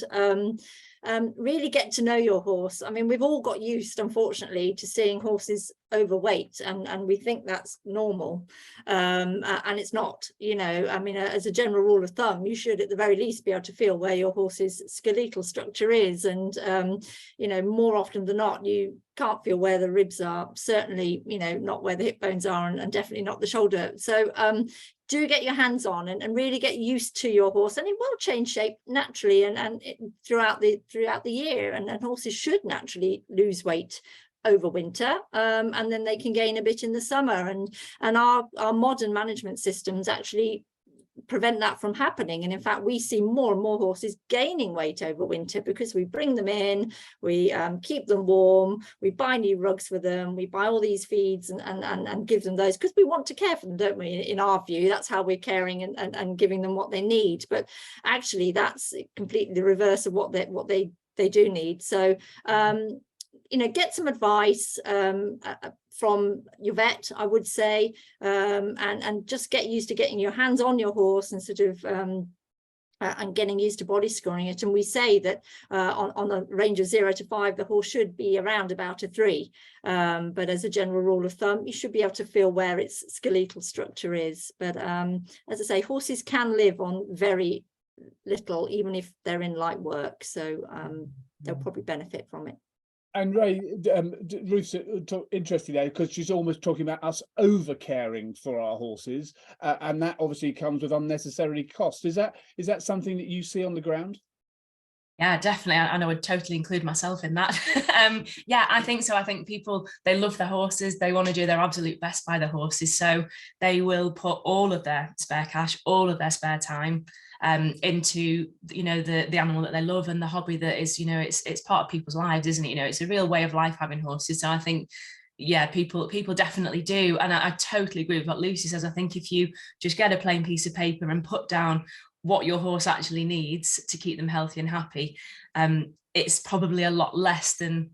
really get to know your horse. I mean, we've all got used, unfortunately, to seeing horses overweight, and we think that's normal, and it's not. You know, I mean, as a general rule of thumb, you should at the very least be able to feel where your horse's skeletal structure is, and you know, more often than not, you can't feel where the ribs are, certainly, you know, not where the hip bones are, and definitely not the shoulder. So do get your hands on and really get used to your horse, and it will change shape naturally and throughout the year, and horses should naturally lose weight over winter, and then they can gain a bit in the summer, and our modern management systems actually prevent that from happening. And in fact, we see more and more horses gaining weight over winter because we bring them in, we keep them warm, we buy new rugs for them, we buy all these feeds and give them those because we want to care for them, don't we? In our view, that's how we're caring and giving them what they need. But actually, that's completely the reverse of what they do need. So you know, get some advice from your vet, I would say, and just get used to getting your hands on your horse and sort of and getting used to body scoring it. And we say that on a range of 0 to 5, the horse should be around about a 3. But as a general rule of thumb, you should be able to feel where its skeletal structure is. But as I say, horses can live on very little, even if they're in light work. So they'll probably benefit from it. And Ray, Ruth's interesting there because she's almost talking about us over caring for our horses, and that obviously comes with unnecessary cost. Is that something that you see on the ground? Yeah, definitely. And I would totally include myself in that. Yeah, I think so. I think people, they love their horses. They want to do their absolute best by their horses. So they will put all of their spare cash, all of their spare time into, you know, the animal that they love and the hobby that is, you know, it's part of people's lives, isn't it? You know, it's a real way of life having horses. So I think, yeah, people definitely do. And I totally agree with what Lucy says. I think if you just get a plain piece of paper and put down what your horse actually needs to keep them healthy and happy, it's probably a lot less than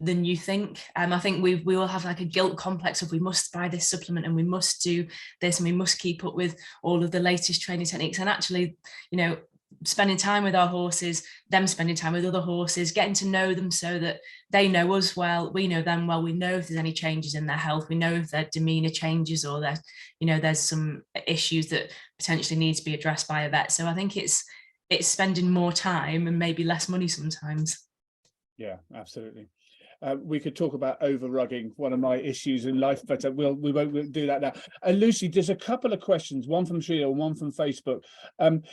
you think. I think we all have like a guilt complex of we must buy this supplement and we must do this and we must keep up with all of the latest training techniques. And actually, you know, spending time with our horses, them spending time with other horses, getting to know them so that they know us well, we know them well, we know if there's any changes in their health, we know if their demeanor changes or that, you know, there's some issues that potentially need to be addressed by a vet. So I think it's spending more time and maybe less money sometimes. Yeah, absolutely. We could talk about over-rugging, one of my issues in life, but we won't do that now. Lucy, there's a couple of questions, one from Sheila and one from Facebook.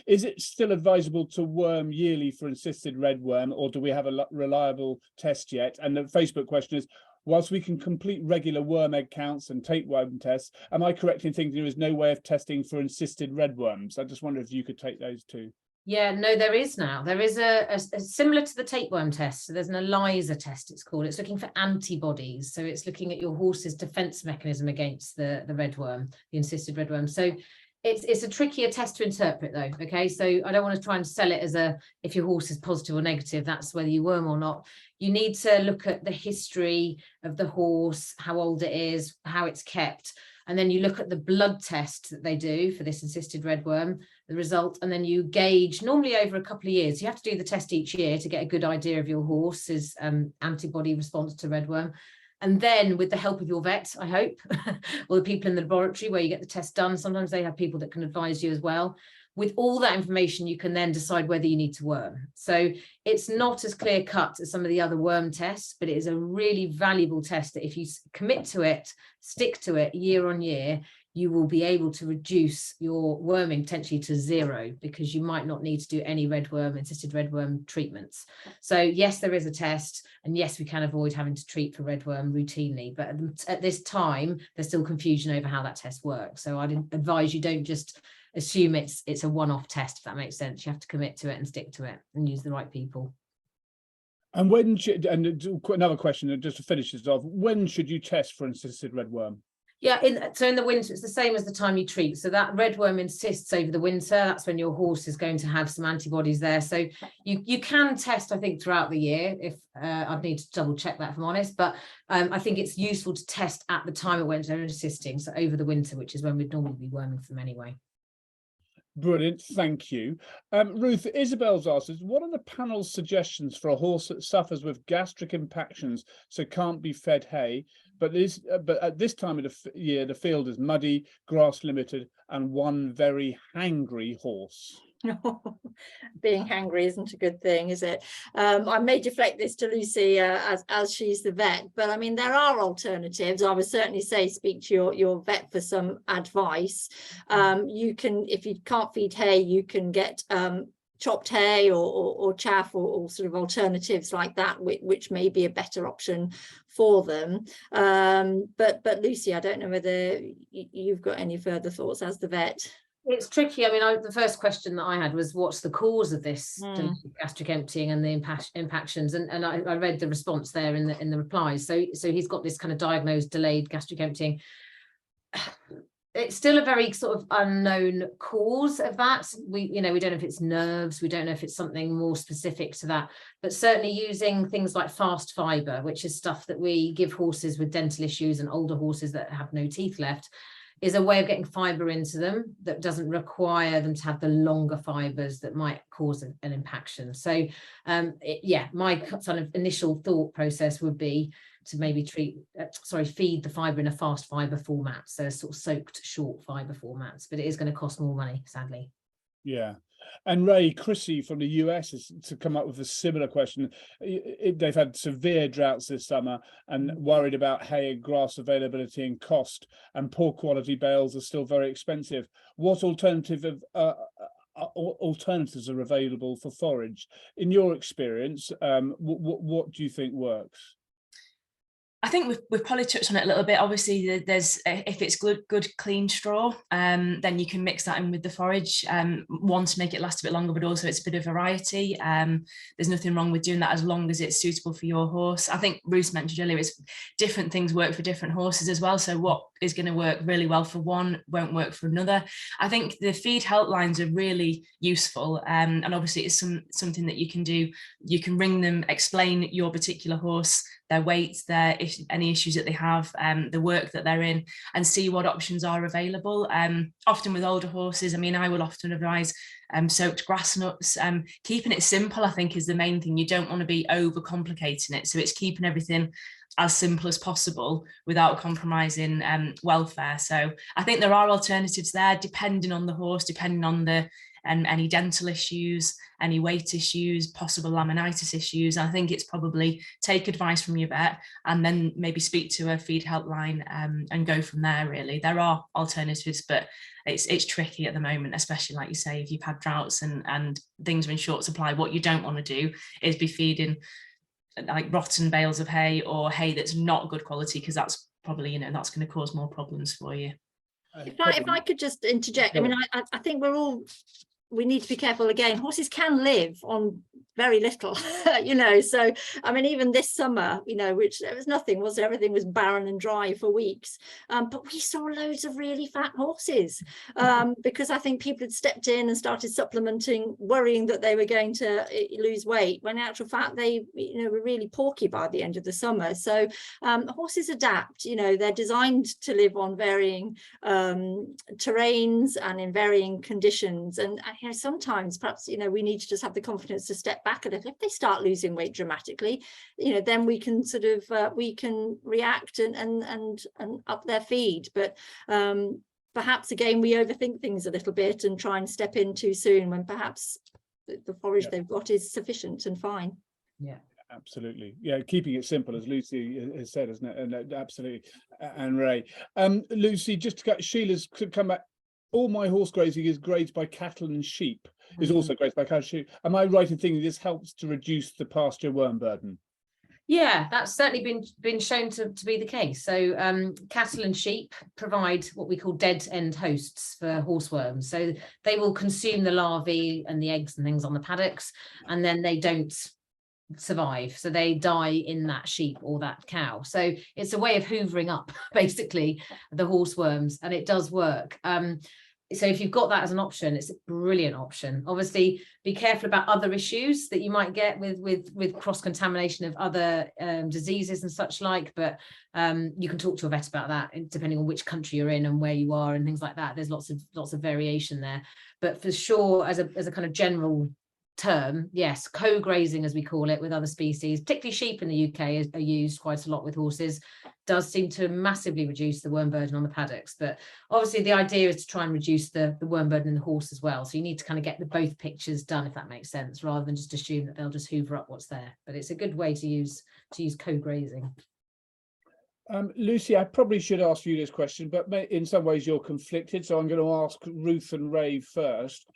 Is it still advisable to worm yearly for encysted red worm, or do we have a reliable test yet? And the Facebook question is, whilst we can complete regular worm egg counts and tapeworm tests, am I correct in thinking there is no way of testing for encysted red worms? I just wonder if you could take those two. Yeah, no, there is now. There is a similar to the tapeworm test. So there's an ELISA test, it's called. It's looking for antibodies. So it's looking at your horse's defense mechanism against the red worm, the encysted red worm. So it's a trickier test to interpret though. Okay, so I don't want to try and sell it as if your horse is positive or negative, that's whether you worm or not. You need to look at the history of the horse, how old it is, how it's kept. And then you look at the blood test that they do for this encysted red worm. the result, and then you gauge normally over a couple of years. You have to do the test each year to get a good idea of your horse's antibody response to redworm. And then with the help of your vet, I hope, or the people in the laboratory where you get the test done, sometimes they have people that can advise you as well. With all that information, you can then decide whether you need to worm. So it's not as clear cut as some of the other worm tests, but it is a really valuable test that if you commit to it, stick to it year on year, you will be able to reduce your worming potentially to 0, because you might not need to do any assisted redworm treatments. So yes, there is a test, and yes, we can avoid having to treat for redworm routinely, but at this time, there's still confusion over how that test works. So I'd advise you don't just assume it's a one-off test, if that makes sense. You have to commit to it and stick to it and use the right people. And another question, just to finish this off, when should you test for assisted redworm? Yeah, so in the winter, it's the same as the time you treat. So that redworm insists over the winter. That's when your horse is going to have some antibodies there. So you can test, I think, throughout the year. If I'd need to double check that, if I'm honest. But I think it's useful to test at the time when they're assisting. So over the winter, which is when we'd normally be worming them anyway. Brilliant, thank you. Ruth, Isabel's asked us, what are the panel's suggestions for a horse that suffers with gastric impactions, so can't be fed hay, but at this time of the year, the field is muddy, grass limited, and one very hangry horse? Being hangry isn't a good thing, is it? I may deflect this to Lucy as she's the vet, but I mean, there are alternatives. I would certainly say speak to your vet for some advice. You can, if you can't feed hay, you can get chopped hay or chaff or sort of alternatives like that, which may be a better option for them. But Lucy, I don't know whether you've got any further thoughts as the vet. It's tricky. I mean, the first question that I had was, what's the cause of this gastric emptying and the impactions? And I read the response there in the replies. So he's got this kind of diagnosed delayed gastric emptying. It's still a very sort of unknown cause of that. We don't know if it's nerves. We don't know if it's something more specific to that. But certainly using things like fast fibre, which is stuff that we give horses with dental issues and older horses that have no teeth left, is a way of getting fibre into them that doesn't require them to have the longer fibres that might cause an impaction. So my kind of initial thought process would be to maybe feed the fibre in a fast fibre format, so sort of soaked short fibre formats, but it is going to cost more money, sadly. Yeah. And Ray, Chrissy from the US has to come up with a similar question. They've had severe droughts this summer and worried about hay and grass availability and cost, and poor quality bales are still very expensive. What alternatives are available for forage? In your experience, what do you think works? I think we've probably touched on it a little bit. Obviously, there's if it's good clean straw, then you can mix that in with the forage. One, to make it last a bit longer, but also it's a bit of variety. There's nothing wrong with doing that as long as it's suitable for your horse. I think Ruth mentioned earlier, it's different things work for different horses as well. So what is going to work really well for one won't work for another. I think the feed helplines are really useful, and obviously it's something that you can do. You can ring them, explain your particular horse, their weights, any issues that they have, the work that they're in, and see what options are available. Often with older horses, I mean, I will often advise soaked grass nuts. Keeping it simple, I think, is the main thing. You don't want to be overcomplicating it. So it's keeping everything as simple as possible without compromising welfare. So I think there are alternatives there, depending on the horse, depending on any dental issues, any weight issues, possible laminitis issues. I think it's probably take advice from your vet and then maybe speak to a feed helpline and go from there, really. There are alternatives, but it's tricky at the moment, especially like you say, if you've had droughts and things are in short supply. What you don't want to do is be feeding like rotten bales of hay or hay that's not good quality, because that's probably, that's going to cause more problems for you. If I could just interject, I mean, I think we need to be careful again. Horses can live on very little, so I mean, even this summer, which there was nothing, was there? Everything was barren and dry for weeks, but we saw loads of really fat horses, because I think people had stepped in and started supplementing, worrying that they were going to lose weight, when in actual fact they were really porky by the end of the summer. So horses adapt, they're designed to live on varying terrains and in varying conditions, and sometimes perhaps we need to just have the confidence to step back a little. If they start losing weight dramatically, then we can sort of we can react and up their feed. But perhaps again we overthink things a little bit and try and step in too soon, when perhaps the forage they've got is sufficient and fine. Yeah, absolutely. Yeah, keeping it simple, as Lucy has said, isn't it? And absolutely. And Ray, Lucy, just to cut, Sheila's come back. All my horse grazing is grazed by cattle and sheep. Is also grazed by cattle and sheep. Am I right in thinking this helps to reduce the pasture worm burden? Yeah, that's certainly been shown to be the case. So cattle and sheep provide what we call dead end hosts for horseworms. So they will consume the larvae and the eggs and things on the paddocks, and then they don't survive, so they die in that sheep or that cow. So it's a way of hoovering up basically the horseworms, and it does work. So if you've got that as an option, it's a brilliant option. Obviously be careful about other issues that you might get with cross-contamination of other diseases and such like, but you can talk to a vet about that depending on which country you're in and where you are and things like that. There's lots of variation there, but for sure, as a kind of general term, yes, co-grazing as we call it with other species, particularly sheep in the UK are used quite a lot with horses, does seem to massively reduce the worm burden on the paddocks. But obviously the idea is to try and reduce the worm burden in the horse as well, so you need to kind of get both pictures done, if that makes sense, rather than just assume that they'll just hoover up what's there. But it's a good way to use co-grazing. Lucy, I probably should ask you this question, but in some ways you're conflicted, so I'm going to ask Ruth and Ray first.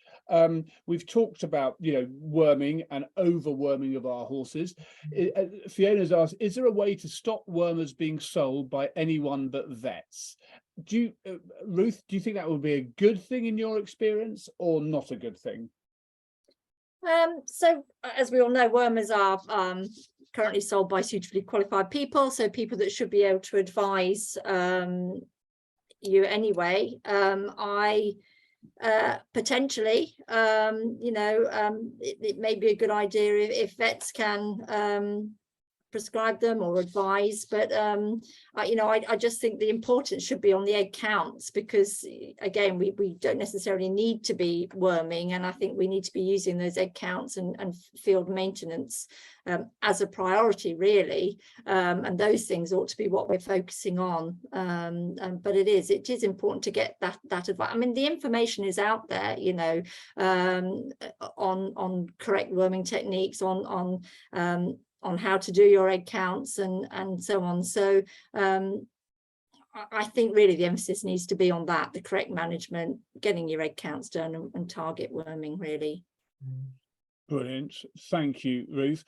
We've talked about, worming and overworming of our horses. Fiona's asked, is there a way to stop wormers being sold by anyone but vets? Ruth, do you think that would be a good thing in your experience, or not a good thing? So as we all know, wormers are currently sold by suitably qualified people, so people that should be able to advise you anyway. I potentially, it may be a good idea if vets can prescribe them or advise, but I just think the importance should be on the egg counts, because again we don't necessarily need to be worming, and I think we need to be using those egg counts and field maintenance as a priority really, and those things ought to be what we're focusing on. But it is important to get that advice. I mean, the information is out there, on correct worming techniques, on how to do your egg counts and so on. So I think really the emphasis needs to be on that, the correct management, getting your egg counts done and target worming really. Brilliant. Thank you, Ruth.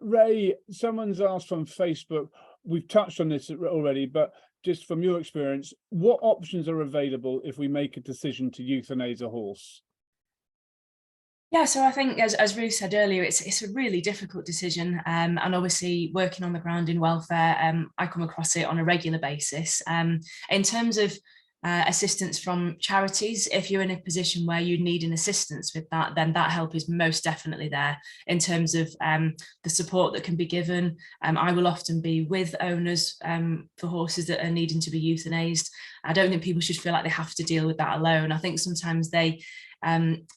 Ray, someone's asked on Facebook, we've touched on this already, but just from your experience, what options are available if we make a decision to euthanize a horse? Yeah, so I think as Ruth said earlier, it's a really difficult decision, and obviously working on the ground in welfare, I come across it on a regular basis. In terms of assistance from charities, if you're in a position where you need an assistance with that, then that help is most definitely there in terms of the support that can be given. I will often be with owners for horses that are needing to be euthanized. I don't think people should feel like they have to deal with that alone. I think sometimes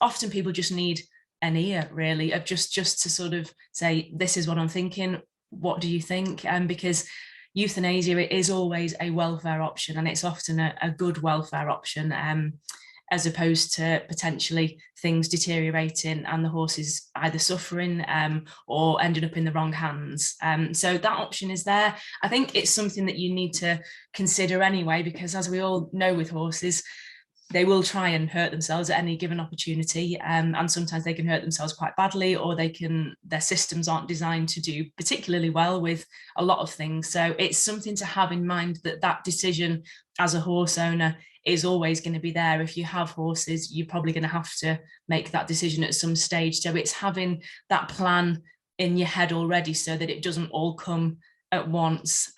often people just need an ear really, of just to sort of say, this is what I'm thinking, what do you think? Because euthanasia is always a welfare option, and it's often a good welfare option, as opposed to potentially things deteriorating and the horse is either suffering or ending up in the wrong hands. So that option is there. I think it's something that you need to consider anyway, because as we all know with horses, they will try and hurt themselves at any given opportunity, and sometimes they can hurt themselves quite badly, or their systems aren't designed to do particularly well with a lot of things. So it's something to have in mind, that decision as a horse owner is always going to be there. If you have horses, you're probably going to have to make that decision at some stage. So it's having that plan in your head already so that it doesn't all come at once,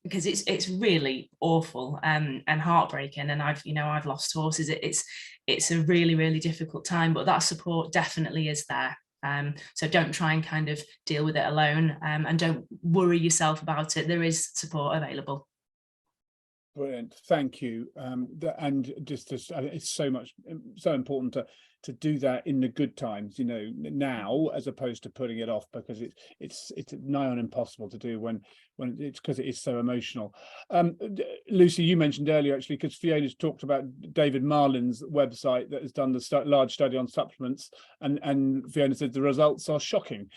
because it's really awful and heartbreaking. And I've lost horses. It's a really, really difficult time, but that support definitely is there. So don't try and kind of deal with it alone, and don't worry yourself about it. There is support available. Brilliant, thank you. And just it's so important to do that in the good times, now, as opposed to putting it off, because it's nigh on impossible to do when it's, because it is so emotional. Lucy, you mentioned earlier, actually, because Fiona's talked about David Marlin's website that has done the large study on supplements, and Fiona said the results are shocking.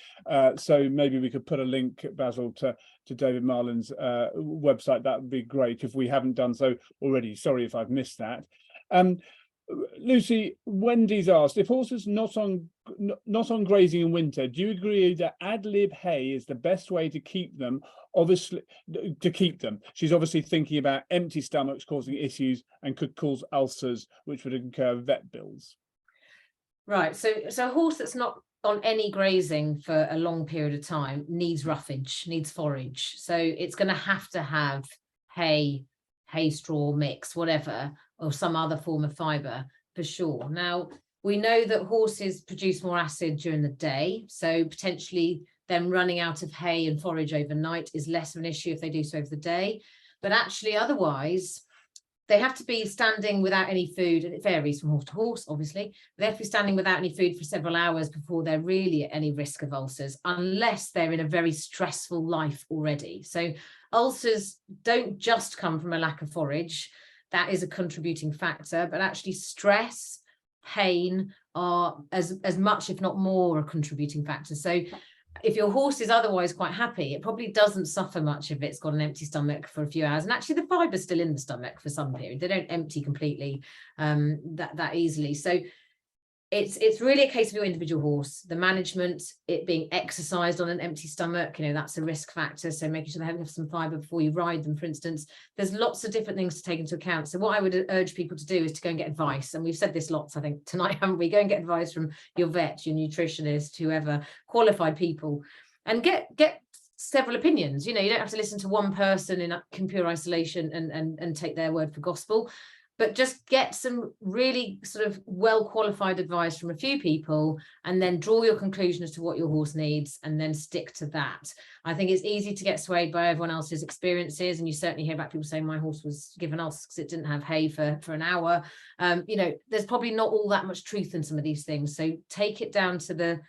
So maybe we could put a link, Basil, to David Marlin's website. That would be great if we haven't done so already. Sorry if I've missed that. Lucy, Wendy's asked, if horses not on grazing in winter, do you agree that ad lib hay is the best way to keep them? She's obviously thinking about empty stomachs causing issues and could cause ulcers, which would incur vet bills. Right, so a horse that's not on any grazing for a long period of time needs roughage, needs forage. So it's going to have hay straw mix, whatever, or some other form of fibre for sure. Now, we know that horses produce more acid during the day, so potentially them running out of hay and forage overnight is less of an issue if they do so over the day. But actually, otherwise, they have to be standing without any food, and it varies from horse to horse, obviously. They have to be standing without any food for several hours before they're really at any risk of ulcers, unless they're in a very stressful life already. So ulcers don't just come from a lack of forage. That is a contributing factor, but actually stress, pain are as much, if not more, a contributing factor. So if your horse is otherwise quite happy, it probably doesn't suffer much if it's got an empty stomach for a few hours. And actually the fiber's still in the stomach for some period. They don't empty completely that easily. So it's really a case of your individual horse, the management, it being exercised on an empty stomach, that's a risk factor. So making sure they have some fiber before you ride them, for instance. There's lots of different things to take into account. So what I would urge people to do is to go and get advice. And we've said this lots, I think, tonight, haven't we? Go and get advice from your vet, your nutritionist, whoever, qualified people, and get several opinions. You don't have to listen to one person in pure isolation and take their word for gospel. But just get some really sort of well-qualified advice from a few people, and then draw your conclusion as to what your horse needs, and then stick to that. I think it's easy to get swayed by everyone else's experiences, and you certainly hear about people saying my horse was given ulcers because it didn't have hay for an hour. There's probably not all that much truth in some of these things. So take it down to the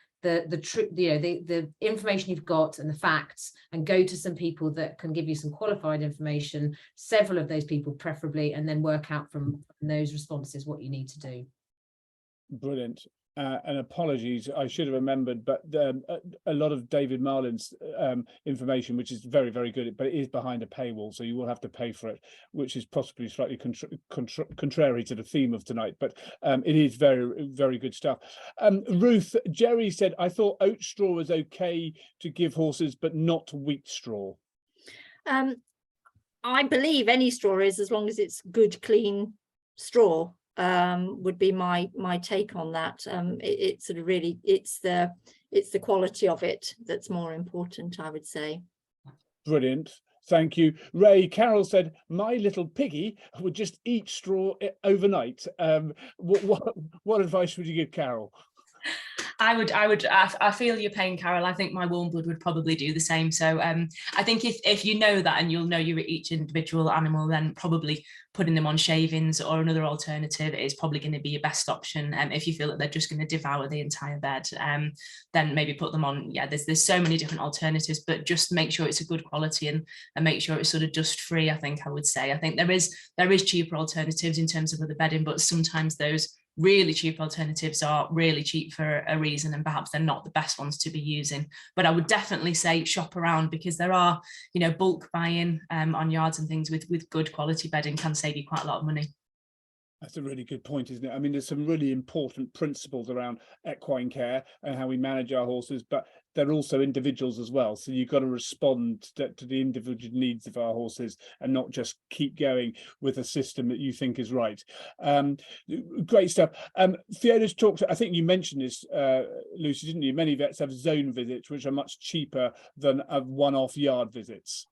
information you've got and the facts, and go to some people that can give you some qualified information, several of those people preferably, and then work out from those responses what you need to do. Brilliant. And apologies, I should have remembered, but a lot of David Marlin's information, which is very, very good, but it is behind a paywall, so you will have to pay for it, which is possibly slightly contrary to the theme of tonight, but it is very, very good stuff. Ruth, Jerry said, I thought oat straw was okay to give horses, but not wheat straw. I believe any straw is, as long as it's good, clean straw. Would be my take on that. It's sort of really, it's the quality of it that's more important, I would say. Brilliant, thank you. Ray, Carol said my little piggy would just eat straw overnight. What advice would you give Carol? I feel your pain, Carol. I think my warm blood would probably do the same. So I think if you know that, and you'll know you're each individual animal, then probably putting them on shavings or another alternative is probably going to be your best option. If you feel that they're just going to devour the entire bed, then maybe put them on. Yeah, there's so many different alternatives, but just make sure it's a good quality and make sure it's sort of dust free. I think I would say. I think there is cheaper alternatives in terms of other bedding, but sometimes those really cheap alternatives are really cheap for a reason, and perhaps they're not the best ones to be using. But I would definitely say shop around, because there are, bulk buying on yards and things with good quality bedding can save you quite a lot of money. That's a really good point, isn't it? I mean, there's some really important principles around equine care and how we manage our horses, but they're also individuals as well. So you've got to respond to the individual needs of our horses and not just keep going with a system that you think is right. Great stuff. Fiona's talked, I think you mentioned this, Lucy, didn't you? Many vets have zone visits, which are much cheaper than one-off yard visits.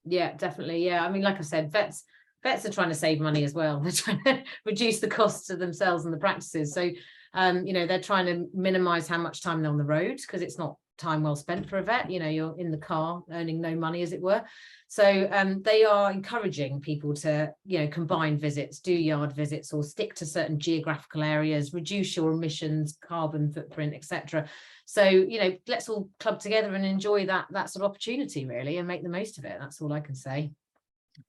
Yeah, definitely. Yeah, I mean, like I said, vets are trying to save money as well. They're trying to reduce the costs to themselves and the practices. So, you know, they're trying to minimize how much time they're on the road, because it's not time well spent for a vet. You know, you're in the car earning no money, as it were. So they are encouraging people to, you know, combine visits, do yard visits, or stick to certain geographical areas, reduce your emissions, carbon footprint, etc. So, you know, let's all club together and enjoy that sort of opportunity, really, and make the most of it. That's all I can say.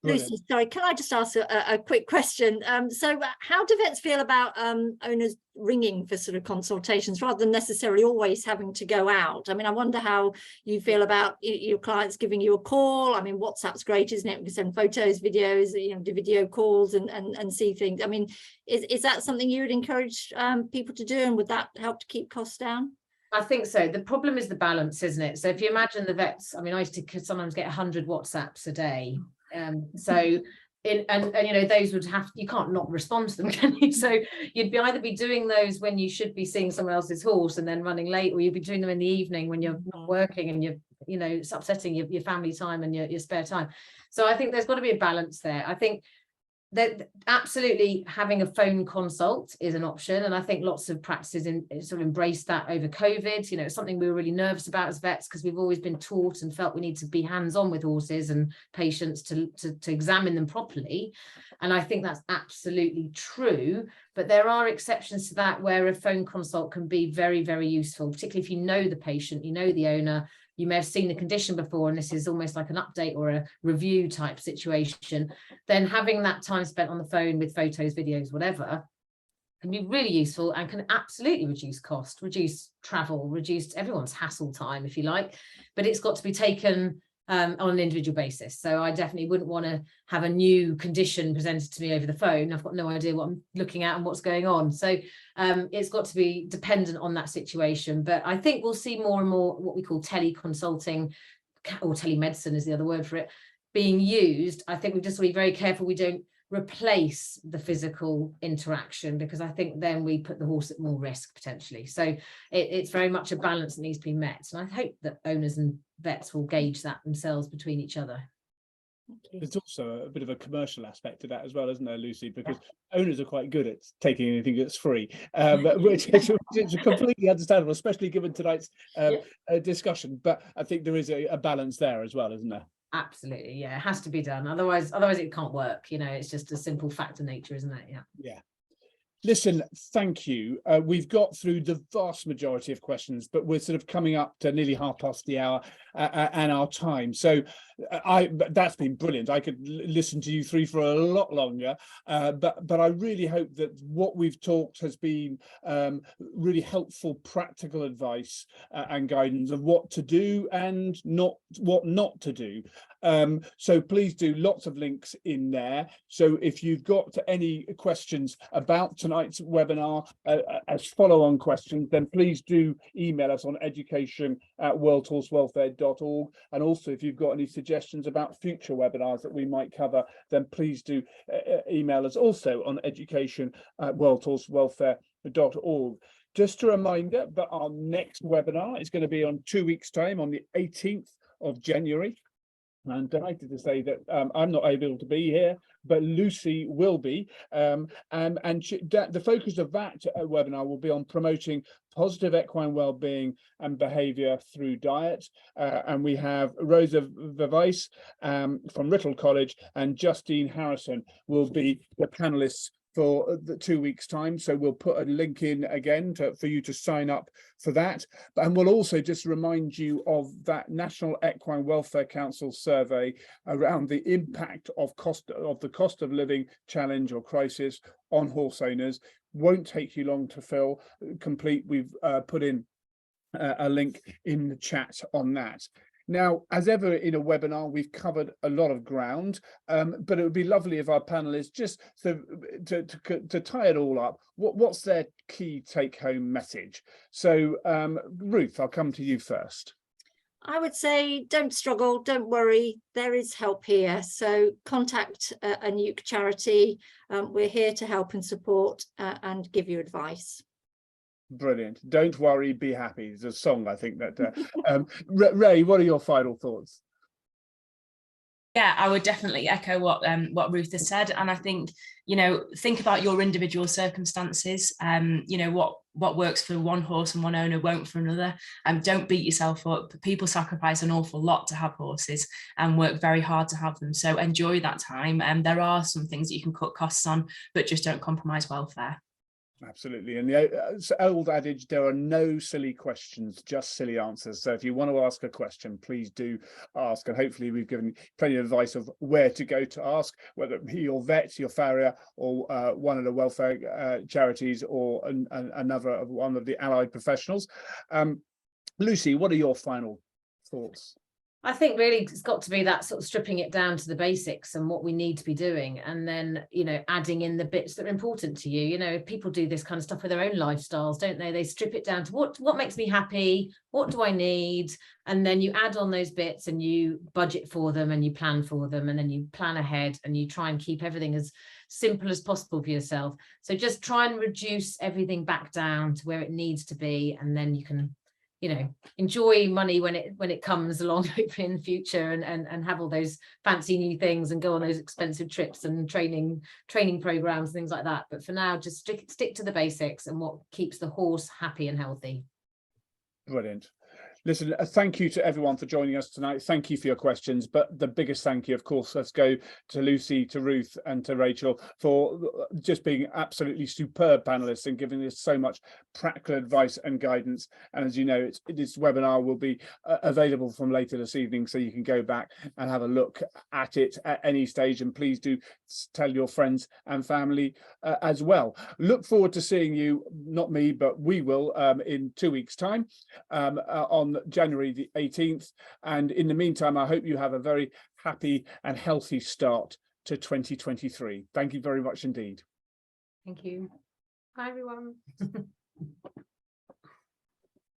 Lucy, sorry, can I just ask a quick question? So how do vets feel about owners ringing for sort of consultations rather than necessarily always having to go out? I mean, I wonder how you feel about your clients giving you a call. I mean, WhatsApp's great, isn't it? We can send photos, videos, you know, do video calls and see things. I mean, is that something you would encourage people to do, and would that help to keep costs down? I think so. The problem is the balance, isn't it? So if you imagine the vets, I mean, I used to sometimes get 100 WhatsApps a day. So you know, those would have, you can't not respond to them, can you? So you'd either be doing those when you should be seeing someone else's horse and then running late, or you'd be doing them in the evening when you're not working and you're, you know, it's upsetting your family time and your spare time. So I think there's got to be a balance there. I think that absolutely having a phone consult is an option, and I think lots of practices sort of embraced that over COVID. You know, it's something we were really nervous about as vets, because we've always been taught and felt we need to be hands-on with horses and patients to examine them properly, and I think that's absolutely true. But there are exceptions to that, where a phone consult can be very, very useful, particularly if you know the patient, you know the owner, you may have seen the condition before, and this is almost like an update or a review type situation. Then having that time spent on the phone with photos, videos, whatever, can be really useful and can absolutely reduce cost, reduce travel, reduce everyone's hassle time, if you like. But it's got to be taken on an individual basis. So I definitely wouldn't want to have a new condition presented to me over the phone. I've got no idea what I'm looking at and what's going on. So it's got to be dependent on that situation. But I think we'll see more and more what we call teleconsulting, or telemedicine is the other word for it, being used. I think we've just got to be very careful we don't replace the physical interaction, because I think then we put the horse at more risk potentially. So it's very much a balance that needs to be met, and I hope that owners and vets will gauge that themselves between each other. There's also a bit of a commercial aspect to that as well, isn't there, Lucy? Because owners are quite good at taking anything that's free, which is completely understandable, especially given tonight's discussion. But I think there is a balance there as well, isn't there? Absolutely, yeah, it has to be done. Otherwise it can't work. You know, it's just a simple fact of nature, isn't it? Yeah. Listen, thank you. We've got through the vast majority of questions, but we're sort of coming up to nearly half past the hour and our time. So that's been brilliant. I could listen to you three for a lot longer, but I really hope that what we've talked has been really helpful, practical advice and guidance of what to do and what not to do. So please do, lots of links in there. So if you've got any questions about tonight's webinar as follow-on questions, then please do email us on education@worldhorsewelfare.org. And also, if you've got any suggestions about future webinars that we might cover, then please do email us also on education@worldhorsewelfare.org. Just a reminder that our next webinar is going to be on 2 weeks' time, on the 18th of January. I'm delighted to say that I'm not able to be here, but Lucy will be. The focus of that webinar will be on promoting positive equine well-being and behaviour through diet. And we have Rosa Vivice from Rittall College and Justine Harrison will be the panellists for the 2 weeks' time. So we'll put a link in again for you to sign up for that. And we'll also just remind you of that National Equine Welfare Council survey around the impact of the cost of living challenge or crisis on horse owners. Won't take you long to complete. We've put in a link in the chat on that. Now, as ever in a webinar, we've covered a lot of ground, but it would be lovely if our panelists, just to tie it all up, what's their key take-home message? So, Ruth, I'll come to you first. I would say don't struggle, don't worry, there is help here. So contact a nuke charity. We're here to help and support and give you advice. Brilliant. Don't worry, be happy. There's a song, I think, that Ray, what are your final thoughts? Yeah, I would definitely echo what Ruth has said, and I think, you know, think about your individual circumstances. You know, what works for one horse and one owner won't for another. Don't beat yourself up. People sacrifice an awful lot to have horses and work very hard to have them. So enjoy that time. And there are some things that you can cut costs on, but just don't compromise welfare. Absolutely. And the old adage, there are no silly questions, just silly answers. So if you want to ask a question, please do ask. And hopefully we've given plenty of advice of where to go to ask, whether it be your vet, your farrier, or one of the welfare charities, or one of the allied professionals. Lucy, what are your final thoughts? I think really it's got to be that sort of stripping it down to the basics and what we need to be doing, and then, you know, adding in the bits that are important to you. You know, people do this kind of stuff with their own lifestyles, don't they? They strip it down to what makes me happy, what do I need, and then you add on those bits and you budget for them and you plan for them, and then you plan ahead and you try and keep everything as simple as possible for yourself. So just try and reduce everything back down to where it needs to be, and then you can, you know, enjoy money when it comes along, hopefully in the future, and have all those fancy new things and go on those expensive trips and training programs, things like that. But for now, just stick to the basics and what keeps the horse happy and healthy. Brilliant. Listen, thank you to everyone for joining us tonight. Thank you for your questions, but the biggest thank you, of course, let's go to Lucy, to Ruth, and to Rachel for just being absolutely superb panelists and giving us so much practical advice and guidance. And as you know, this webinar will be available from later this evening, so you can go back and have a look at it at any stage. And please do tell your friends and family as well. Look forward to seeing you, not me, but we will, in 2 weeks' time, on January the 18th. And in the meantime, I hope you have a very happy and healthy start to 2023. Thank you very much indeed. Thank you. Bye, everyone.